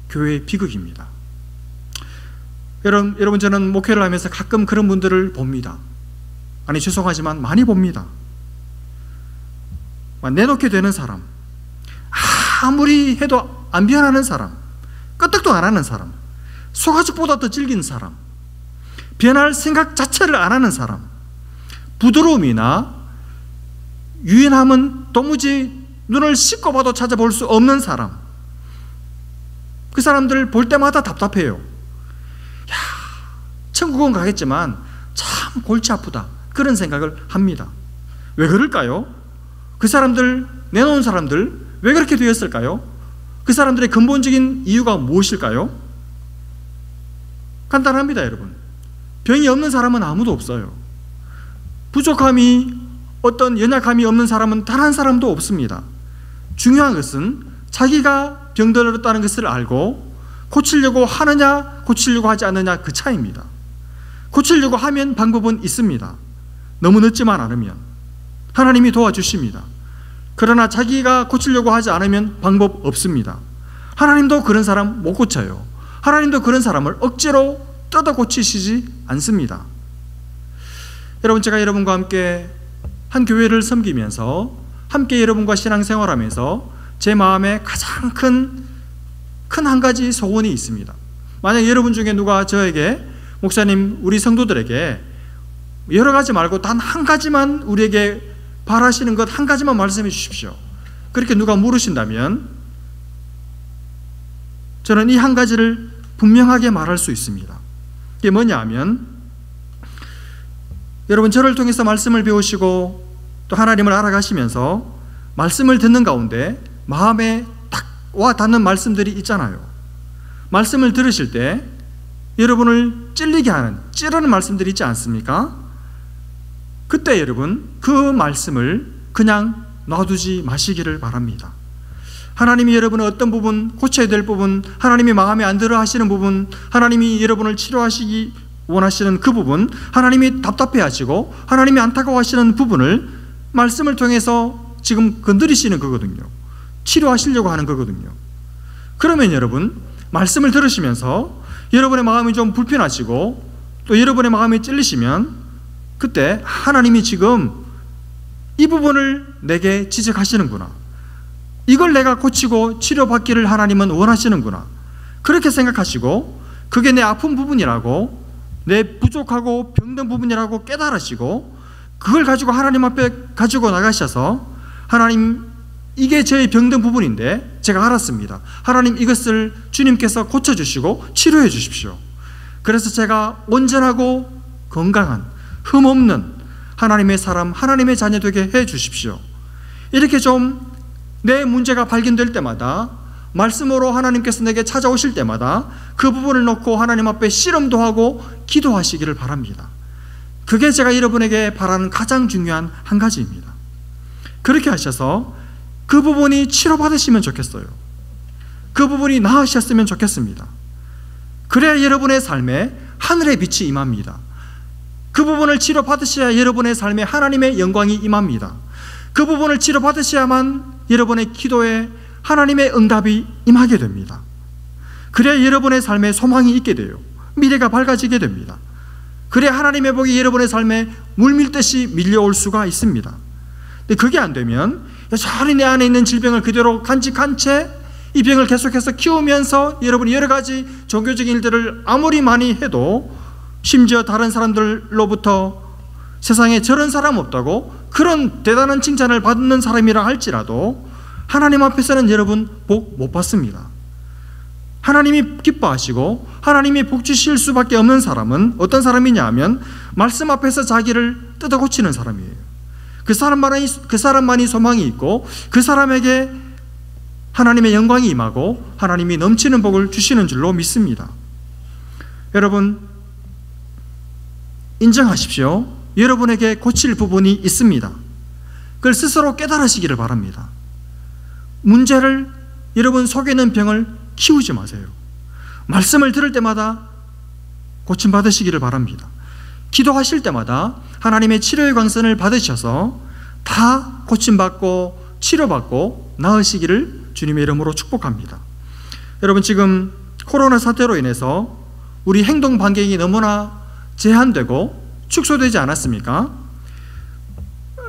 S5: 교회의 비극입니다. 여러분, 저는 목회를 하면서 가끔 그런 분들을 봅니다. 아니, 죄송하지만 많이 봅니다. 내놓게 되는 사람, 아무리 해도 안 변하는 사람, 끄떡도 안 하는 사람, 소가죽보다 더 질긴 사람, 변할 생각 자체를 안 하는 사람, 부드러움이나 유연함은 도무지 눈을 씻고 봐도 찾아볼 수 없는 사람, 그 사람들 볼 때마다 답답해요. 천국은 가겠지만 참 골치 아프다, 그런 생각을 합니다. 왜 그럴까요? 그 사람들, 내놓은 사람들 왜 그렇게 되었을까요? 그 사람들의 근본적인 이유가 무엇일까요? 간단합니다, 여러분. 병이 없는 사람은 아무도 없어요. 부족함이, 어떤 연약함이 없는 사람은 단 한 사람도 없습니다. 중요한 것은 자기가 병들었다는 것을 알고 고치려고 하느냐 고치려고 하지 않느냐, 그 차이입니다. 고치려고 하면 방법은 있습니다. 너무 늦지만 않으면 하나님이 도와주십니다. 그러나 자기가 고치려고 하지 않으면 방법 없습니다. 하나님도 그런 사람 못 고쳐요. 하나님도 그런 사람을 억지로 뜯어 고치시지 않습니다. 여러분, 제가 여러분과 함께 한 교회를 섬기면서 함께 여러분과 신앙생활하면서 제 마음에 가장 큰 한 가지 소원이 있습니다. 만약 여러분 중에 누가 저에게, 목사님, 우리 성도들에게 여러 가지 말고 단 한 가지만 우리에게 바라시는 것 한 가지만 말씀해 주십시오, 그렇게 누가 물으신다면 저는 이 한 가지를 분명하게 말할 수 있습니다. 이게 뭐냐 하면, 여러분, 저를 통해서 말씀을 배우시고 또 하나님을 알아가시면서 말씀을 듣는 가운데 마음에 딱 와 닿는 말씀들이 있잖아요. 말씀을 들으실 때 여러분을 찔리게 하는, 찌르는 말씀들이 있지 않습니까? 그때 여러분, 그 말씀을 그냥 놔두지 마시기를 바랍니다. 하나님이 여러분의 어떤 부분, 고쳐야 될 부분, 하나님이 마음에 안 들어 하시는 부분, 하나님이 여러분을 치료하시기 원하시는 그 부분, 하나님이 답답해 하시고 하나님이 안타까워 하시는 부분을 말씀을 통해서 지금 건드리시는 거거든요. 치료하시려고 하는 거거든요. 그러면 여러분, 말씀을 들으시면서 여러분의 마음이 좀 불편하시고 또 여러분의 마음이 찔리시면 그때 하나님이 지금 이 부분을 내게 지적하시는구나, 이걸 내가 고치고 치료받기를 하나님은 원하시는구나, 그렇게 생각하시고 그게 내 아픈 부분이라고, 내 부족하고 병든 부분이라고 깨달으시고 그걸 가지고 하나님 앞에 가지고 나가셔서, 하나님, 이게 저의 병든 부분인데 제가 알았습니다. 하나님, 이것을 주님께서 고쳐주시고 치료해 주십시오. 그래서 제가 온전하고 건강한, 흠없는 하나님의 사람, 하나님의 자녀 되게 해 주십시오. 이렇게 좀 내 문제가 발견될 때마다, 말씀으로 하나님께서 내게 찾아오실 때마다 그 부분을 놓고 하나님 앞에 씨름도 하고 기도하시기를 바랍니다. 그게 제가 여러분에게 바라는 가장 중요한 한 가지입니다. 그렇게 하셔서 그 부분이 치료받으시면 좋겠어요. 그 부분이 나으셨으면 좋겠습니다. 그래야 여러분의 삶에 하늘의 빛이 임합니다. 그 부분을 치료받으셔야 여러분의 삶에 하나님의 영광이 임합니다. 그 부분을 치료받으셔야만 여러분의 기도에 하나님의 응답이 임하게 됩니다. 그래야 여러분의 삶에 소망이 있게 돼요. 미래가 밝아지게 됩니다. 그래야 하나님의 복이 여러분의 삶에 물밀듯이 밀려올 수가 있습니다. 근데 그게 안 되면 여전히 내 안에 있는 질병을 그대로 간직한 채 이 병을 계속해서 키우면서 여러분이 여러 가지 종교적인 일들을 아무리 많이 해도, 심지어 다른 사람들로부터 세상에 저런 사람 없다고 그런 대단한 칭찬을 받는 사람이라 할지라도 하나님 앞에서는 여러분 복 못 받습니다. 하나님이 기뻐하시고 하나님이 복 주실 수밖에 없는 사람은 어떤 사람이냐 하면, 말씀 앞에서 자기를 뜯어 고치는 사람이에요. 그 사람만이 소망이 있고 그 사람에게 하나님의 영광이 임하고 하나님이 넘치는 복을 주시는 줄로 믿습니다. 여러분, 인정하십시오. 여러분에게 고칠 부분이 있습니다. 그걸 스스로 깨달으시기를 바랍니다. 문제를, 여러분 속에 있는 병을 키우지 마세요. 말씀을 들을 때마다 고침받으시기를 바랍니다. 기도하실 때마다 하나님의 치료의 광선을 받으셔서 다 고침받고 치료받고 나으시기를 주님의 이름으로 축복합니다. 여러분, 지금 코로나 사태로 인해서 우리 행동 반경이 너무나 제한되고 축소되지 않았습니까?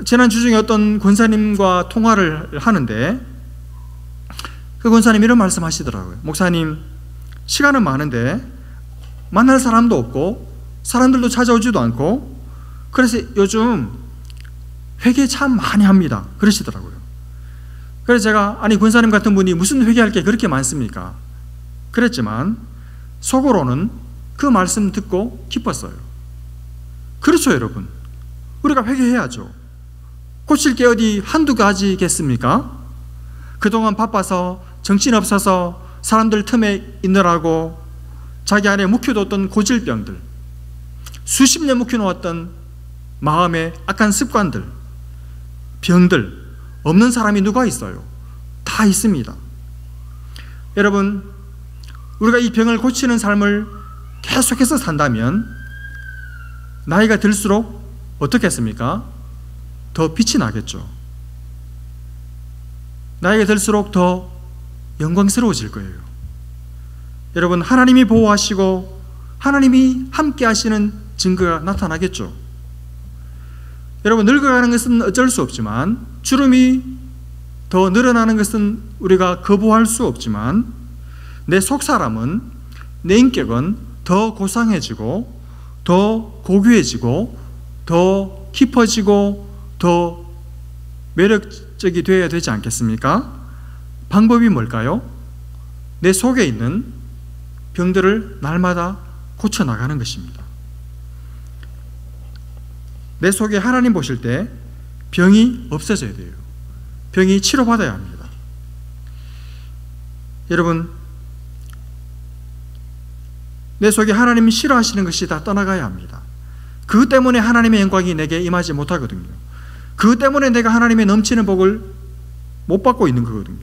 S5: 지난주 중에 어떤 권사님과 통화를 하는데 그 권사님 이런 말씀 하시더라고요. 목사님, 시간은 많은데 만날 사람도 없고 사람들도 찾아오지도 않고 그래서 요즘 회개 참 많이 합니다, 그러시더라고요. 그래서 제가, 아니 권사님 같은 분이 무슨 회개할 게 그렇게 많습니까? 그랬지만 속으로는 그 말씀 듣고 기뻤어요. 그렇죠 여러분, 우리가 회개해야죠. 고칠 게 어디 한두 가지겠습니까? 그동안 바빠서 정신없어서 사람들 틈에 있느라고 자기 안에 묵혀뒀던 고질병들, 수십 년 묵혀놓았던 마음의 악한 습관들, 병들, 없는 사람이 누가 있어요? 다 있습니다. 여러분, 우리가 이 병을 고치는 삶을 계속해서 산다면 나이가 들수록 어떻겠습니까? 더 빛이 나겠죠. 나이가 들수록 더 영광스러워질 거예요. 여러분, 하나님이 보호하시고 하나님이 함께 하시는 증거가 나타나겠죠. 여러분, 늙어가는 것은 어쩔 수 없지만, 주름이 더 늘어나는 것은 우리가 거부할 수 없지만, 내 속사람은, 내 인격은 더 고상해지고 더 고귀해지고 더 깊어지고 더 매력적이 되어야 되지 않겠습니까? 방법이 뭘까요? 내 속에 있는 병들을 날마다 고쳐나가는 것입니다. 내 속에 하나님 보실 때 병이 없어져야 돼요. 병이 치료받아야 합니다. 여러분, 내 속에 하나님이 싫어하시는 것이 다 떠나가야 합니다. 그것 때문에 하나님의 영광이 내게 임하지 못하거든요. 그것 때문에 내가 하나님의 넘치는 복을 못 받고 있는 거거든요.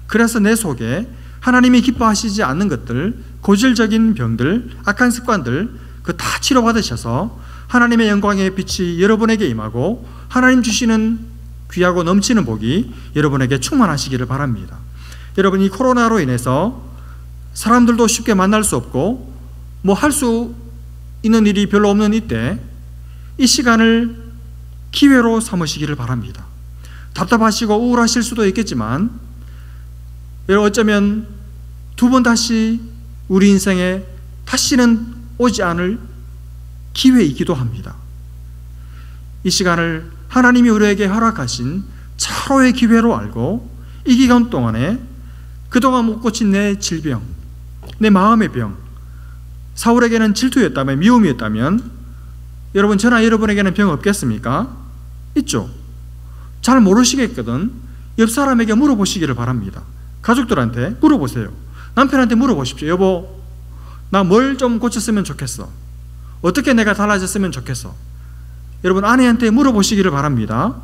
S5: 그래서 내 속에 하나님이 기뻐하시지 않는 것들, 고질적인 병들, 악한 습관들, 그 다 치료받으셔서 하나님의 영광의 빛이 여러분에게 임하고 하나님 주시는 귀하고 넘치는 복이 여러분에게 충만하시기를 바랍니다. 여러분, 이 코로나로 인해서 사람들도 쉽게 만날 수 없고 뭐 할 수 있는 일이 별로 없는 이때 이 시간을 기회로 삼으시기를 바랍니다. 답답하시고 우울하실 수도 있겠지만 여러분, 어쩌면 두 번 다시 우리 인생에 다시는 오지 않을 기회이기도 합니다. 이 시간을 하나님이 우리에게 허락하신 차로의 기회로 알고 이 기간 동안에 그동안 못 고친 내 질병, 내 마음의 병, 사울에게는 질투였다면, 미움이었다면 여러분, 저나 여러분에게는 병 없겠습니까? 있죠. 잘 모르시겠거든 옆 사람에게 물어보시기를 바랍니다. 가족들한테 물어보세요. 남편한테 물어보십시오. 여보, 나 뭘 좀 고쳤으면 좋겠어. 어떻게 내가 달라졌으면 좋겠어. 여러분, 아내한테 물어보시기를 바랍니다.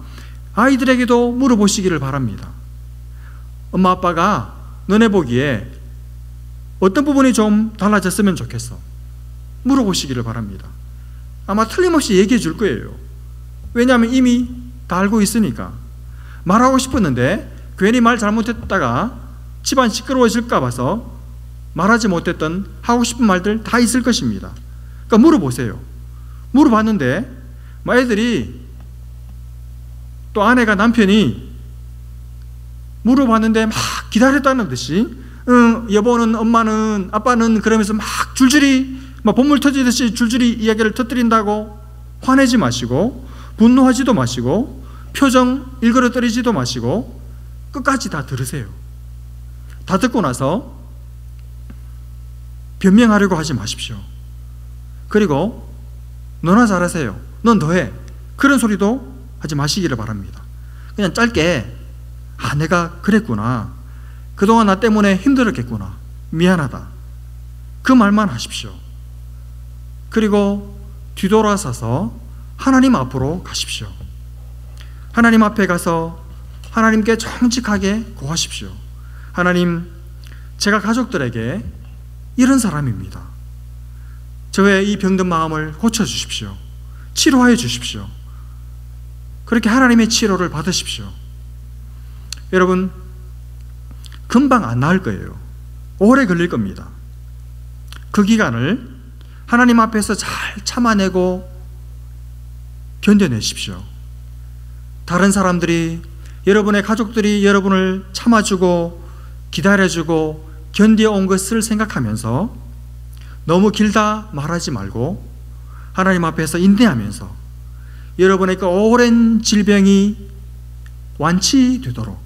S5: 아이들에게도 물어보시기를 바랍니다. 엄마 아빠가 너네 보기에 어떤 부분이 좀 달라졌으면 좋겠어. 물어보시기를 바랍니다. 아마 틀림없이 얘기해 줄 거예요. 왜냐하면 이미 다 알고 있으니까. 말하고 싶었는데 괜히 말 잘못했다가 집안 시끄러워질까 봐서 말하지 못했던 하고 싶은 말들 다 있을 것입니다. 그러니까 물어보세요. 물어봤는데 애들이, 또 아내가, 남편이 물어봤는데 막 기다렸다는 듯이 여보는, 엄마는, 아빠는, 그러면서 막 줄줄이 막 본물 터지듯이 줄줄이 이야기를 터뜨린다고 화내지 마시고, 분노하지도 마시고, 표정 일그러뜨리지도 마시고, 끝까지 다 들으세요. 다 듣고 나서 변명하려고 하지 마십시오. 그리고 너나 잘하세요, 넌 더해, 그런 소리도 하지 마시기를 바랍니다. 그냥 짧게, 내가 그랬구나, 그동안 나 때문에 힘들었겠구나, 미안하다, 그 말만 하십시오. 그리고 뒤돌아서서 하나님 앞으로 가십시오. 하나님 앞에 가서 하나님께 정직하게 고하십시오. 하나님, 제가 가족들에게 이런 사람입니다. 저의 이 병든 마음을 고쳐주십시오. 치료하여 주십시오. 그렇게 하나님의 치료를 받으십시오. 여러분, 금방 안 나을 거예요. 오래 걸릴 겁니다. 그 기간을 하나님 앞에서 잘 참아내고 견뎌내십시오. 다른 사람들이, 여러분의 가족들이 여러분을 참아주고 기다려주고 견뎌온 것을 생각하면서 너무 길다 말하지 말고 하나님 앞에서 인내하면서 여러분의 그 오랜 질병이 완치되도록,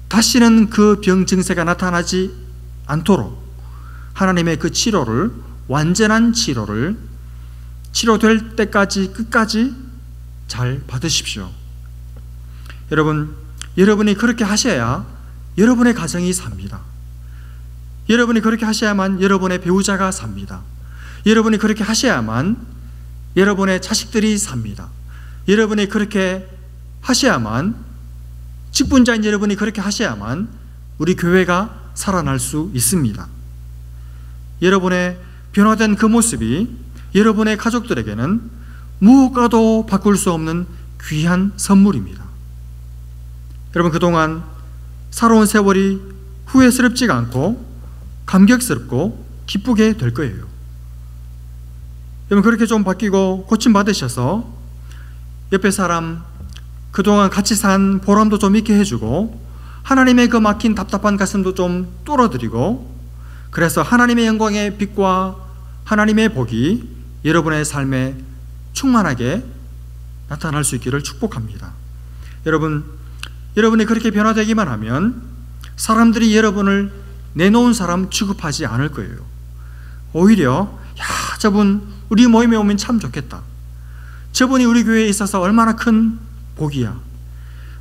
S5: 다시는 그 병 증세가 나타나지 않도록 하나님의 그 치료를, 완전한 치료를, 치료될 때까지 끝까지 잘 받으십시오. 여러분, 여러분이 그렇게 하셔야 여러분의 가정이 삽니다. 여러분이 그렇게 하셔야만 여러분의 배우자가 삽니다. 여러분이 그렇게 하셔야만 여러분의 자식들이 삽니다. 여러분이 그렇게 하셔야만, 직분자인 여러분이 그렇게 하셔야만 우리 교회가 살아날 수 있습니다. 여러분의 변화된 그 모습이 여러분의 가족들에게는 무엇과도 바꿀 수 없는 귀한 선물입니다. 여러분, 그동안 살아온 세월이 후회스럽지가 않고 감격스럽고 기쁘게 될 거예요. 여러분, 그렇게 좀 바뀌고 고침받으셔서 옆에 사람 그동안 같이 산 보람도 좀 있게 해주고, 하나님의 그 막힌 답답한 가슴도 좀 뚫어드리고, 그래서 하나님의 영광의 빛과 하나님의 복이 여러분의 삶에 충만하게 나타날 수 있기를 축복합니다. 여러분이 그렇게 변화되기만 하면 사람들이 여러분을 내놓은 사람 취급하지 않을 거예요. 오히려, 저분 우리 모임에 오면 참 좋겠다, 저분이 우리 교회에 있어서 얼마나 큰 복이야,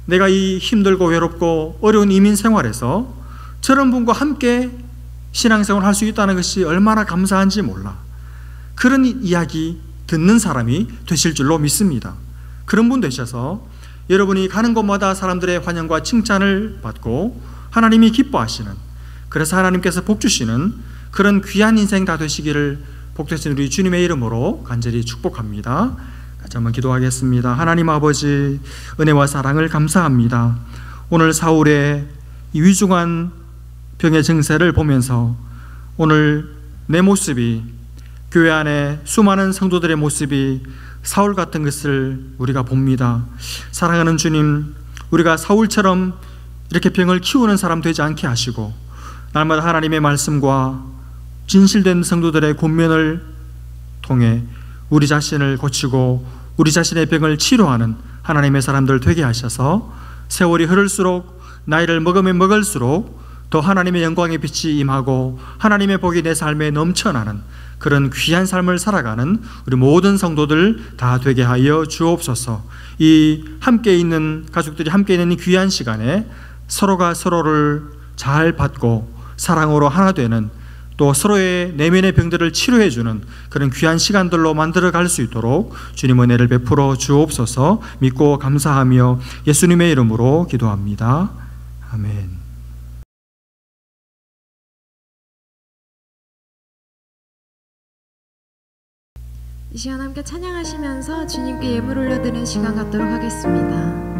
S5: 내가 이 힘들고 외롭고 어려운 이민 생활에서 저런 분과 함께 신앙생활을 할 수 있다는 것이 얼마나 감사한지 몰라, 그런 이야기 듣는 사람이 되실 줄로 믿습니다. 그런 분 되셔서 여러분이 가는 곳마다 사람들의 환영과 칭찬을 받고 하나님이 기뻐하시는, 그래서 하나님께서 복 주시는 그런 귀한 인생 다 되시기를 복되신 우리 주님의 이름으로 간절히 축복합니다. 같이 한번 기도하겠습니다. 하나님 아버지, 은혜와 사랑을 감사합니다. 오늘 사울의 이 위중한 병의 증세를 보면서 오늘 내 모습이, 교회 안에 수많은 성도들의 모습이 사울 같은 것을 우리가 봅니다. 사랑하는 주님, 우리가 사울처럼 이렇게 병을 키우는 사람 되지 않게 하시고 날마다 하나님의 말씀과 진실된 성도들의 권면을 통해 우리 자신을 고치고 우리 자신의 병을 치료하는 하나님의 사람들 되게 하셔서 세월이 흐를수록 나이를 먹으면 먹을수록 더 하나님의 영광의 빛이 임하고 하나님의 복이 내 삶에 넘쳐나는 그런 귀한 삶을 살아가는 우리 모든 성도들 다 되게 하여 주옵소서. 이 함께 있는 가족들이 함께 있는 이 귀한 시간에 서로가 서로를 잘 받고 사랑으로 하나 되는, 또 서로의 내면의 병들을 치료해 주는 그런 귀한 시간들로 만들어 갈 수 있도록 주님 은혜를 베풀어 주옵소서. 믿고 감사하며 예수님의 이름으로 기도합니다. 아멘.
S1: 이 시간 함께 찬양하시면서 주님께 예물 올려드리는 시간 갖도록 하겠습니다.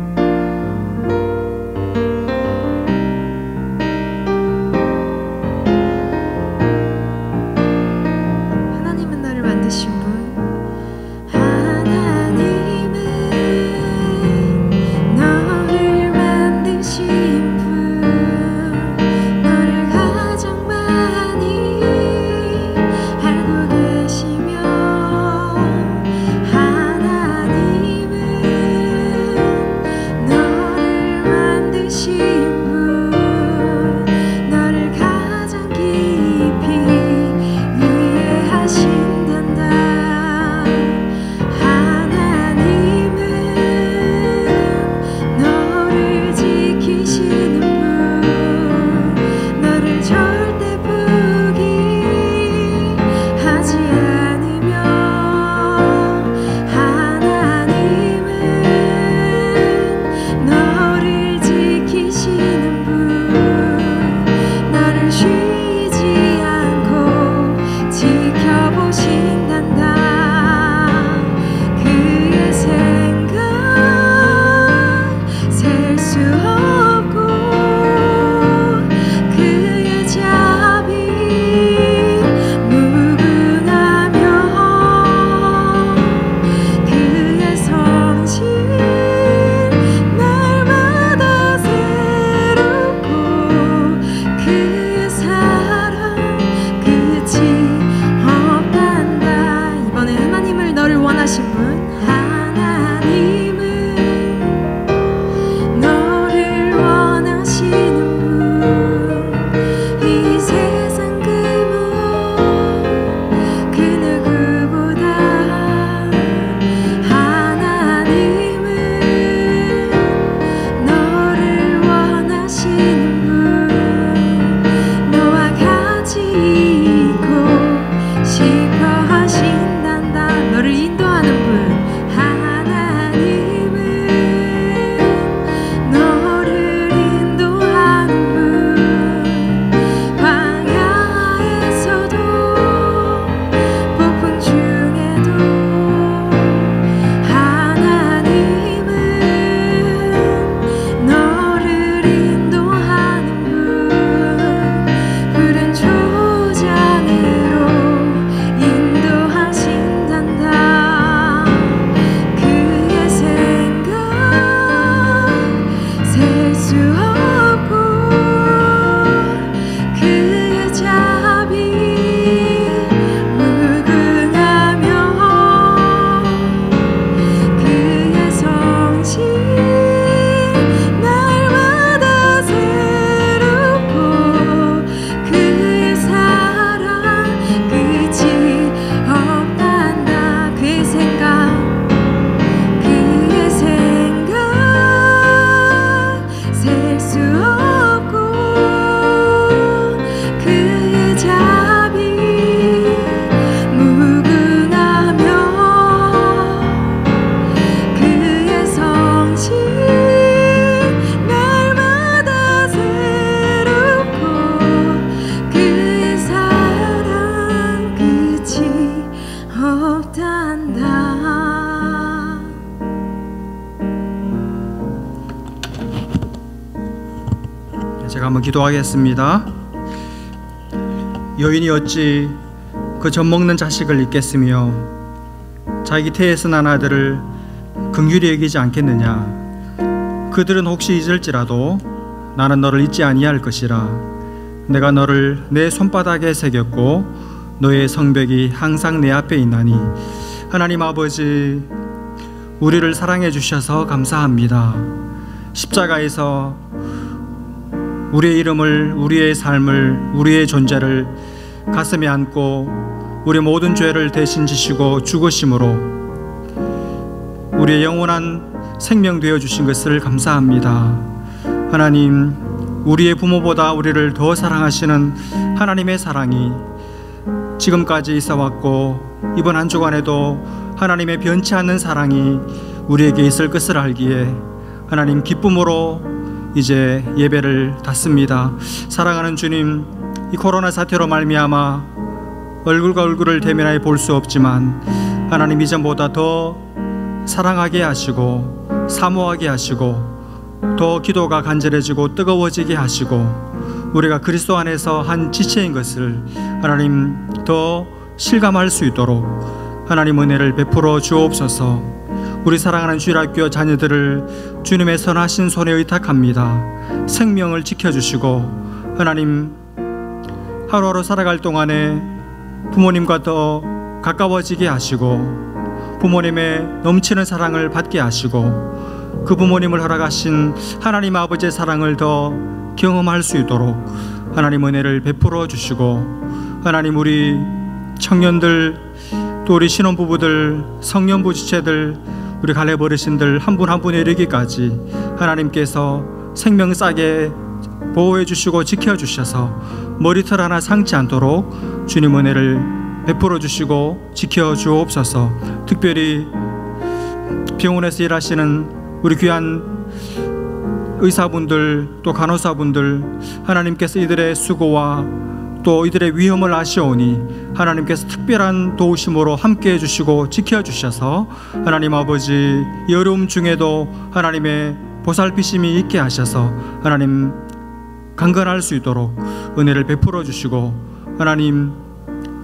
S5: 제가 한번 기도하겠습니다. 여인이 어찌 그 젖먹는 자식을 잊겠으며 자기 태에서 난 아들을 긍휼히 여기지 않겠느냐. 그들은 혹시 잊을지라도 나는 너를 잊지 아니할 것이라. 내가 너를 내 손바닥에 새겼고 너의 성벽이 항상 내 앞에 있나니. 하나님 아버지, 우리를 사랑해 주셔서 감사합니다. 십자가에서 우리의 이름을, 우리의 삶을, 우리의 존재를 가슴에 안고 우리 모든 죄를 대신 지시고 죽으심으로 우리의 영원한 생명 되어 주신 것을 감사합니다. 하나님, 우리의 부모보다 우리를 더 사랑하시는 하나님의 사랑이 지금까지 있어왔고 이번 한 주간에도 하나님의 변치 않는 사랑이 우리에게 있을 것을 알기에 하나님 기쁨으로 이제 예배를 닫습니다. 사랑하는 주님, 이 코로나 사태로 말미암아 얼굴과 얼굴을 대면하여 볼 수 없지만 하나님 이전보다 더 사랑하게 하시고 사모하게 하시고 더 기도가 간절해지고 뜨거워지게 하시고 우리가 그리스도 안에서 한 지체인 것을 하나님 더 실감할 수 있도록 하나님 은혜를 베풀어 주옵소서. 우리 사랑하는 주일학교 자녀들을 주님의 선하신 손에 의탁합니다. 생명을 지켜주시고 하나님 하루하루 살아갈 동안에 부모님과 더 가까워지게 하시고 부모님의 넘치는 사랑을 받게 하시고 그 부모님을 허락하신 하나님 아버지의 사랑을 더 경험할 수 있도록 하나님 은혜를 베풀어 주시고 하나님 우리 청년들 또 우리 신혼부부들 성년부 지체들 우리 갈렙 어르신들 한 분 한 분에 이르기까지 하나님께서 생명 싸게 보호해 주시고 지켜 주셔서 머리털 하나 상치 않도록 주님 은혜를 베풀어 주시고 지켜 주옵소서. 특별히 병원에서 일하시는 우리 귀한 의사분들 또 간호사분들 하나님께서 이들의 수고와 또 이들의 위험을 아시오니 하나님께서 특별한 도우심으로 함께해 주시고 지켜주셔서 하나님 아버지 이 어려움 중에도 하나님의 보살피심이 있게 하셔서 하나님 강건할 수 있도록 은혜를 베풀어 주시고 하나님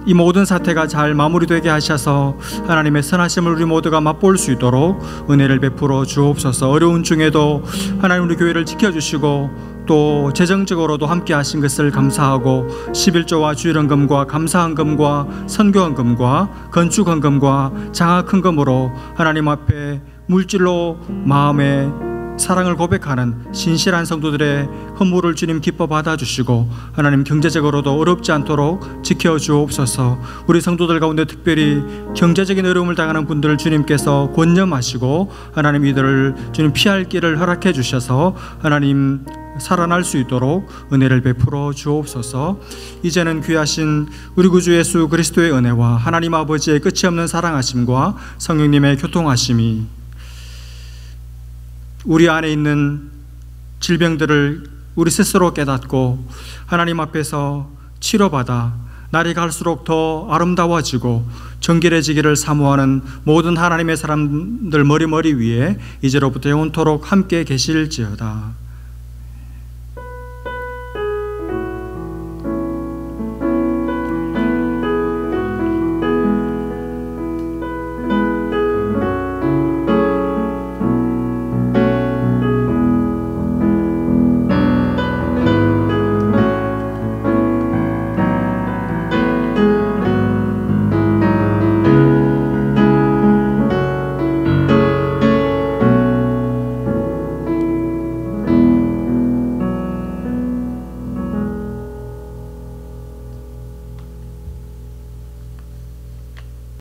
S5: 이 모든 사태가 잘 마무리되게 하셔서 하나님의 선하심을 우리 모두가 맛볼 수 있도록 은혜를 베풀어 주옵소서. 어려운 중에도 하나님 우리 교회를 지켜주시고 또 재정적으로도 함께 하신 것을 감사하고 11조와 주일헌금과 감사헌금과 선교헌금과 건축헌금과 장학헌금으로 하나님 앞에 물질로 마음에 사랑을 고백하는 신실한 성도들의 헌물을 주님 기뻐 받아주시고 하나님 경제적으로도 어렵지 않도록 지켜주옵소서. 우리 성도들 가운데 특별히 경제적인 어려움을 당하는 분들을 주님께서 권념하시고 하나님 이들을 주님 피할 길을 허락해 주셔서 하나님 살아날 수 있도록 은혜를 베풀어 주옵소서. 이제는 귀하신 우리 구주 예수 그리스도의 은혜와 하나님 아버지의 끝이 없는 사랑하심과 성령님의 교통하심이 우리 안에 있는 질병들을 우리 스스로 깨닫고 하나님 앞에서 치료받아 날이 갈수록 더 아름다워지고 정결해지기를 사모하는 모든 하나님의 사람들 머리 위에 이제로부터 영원토록 함께 계실지어다.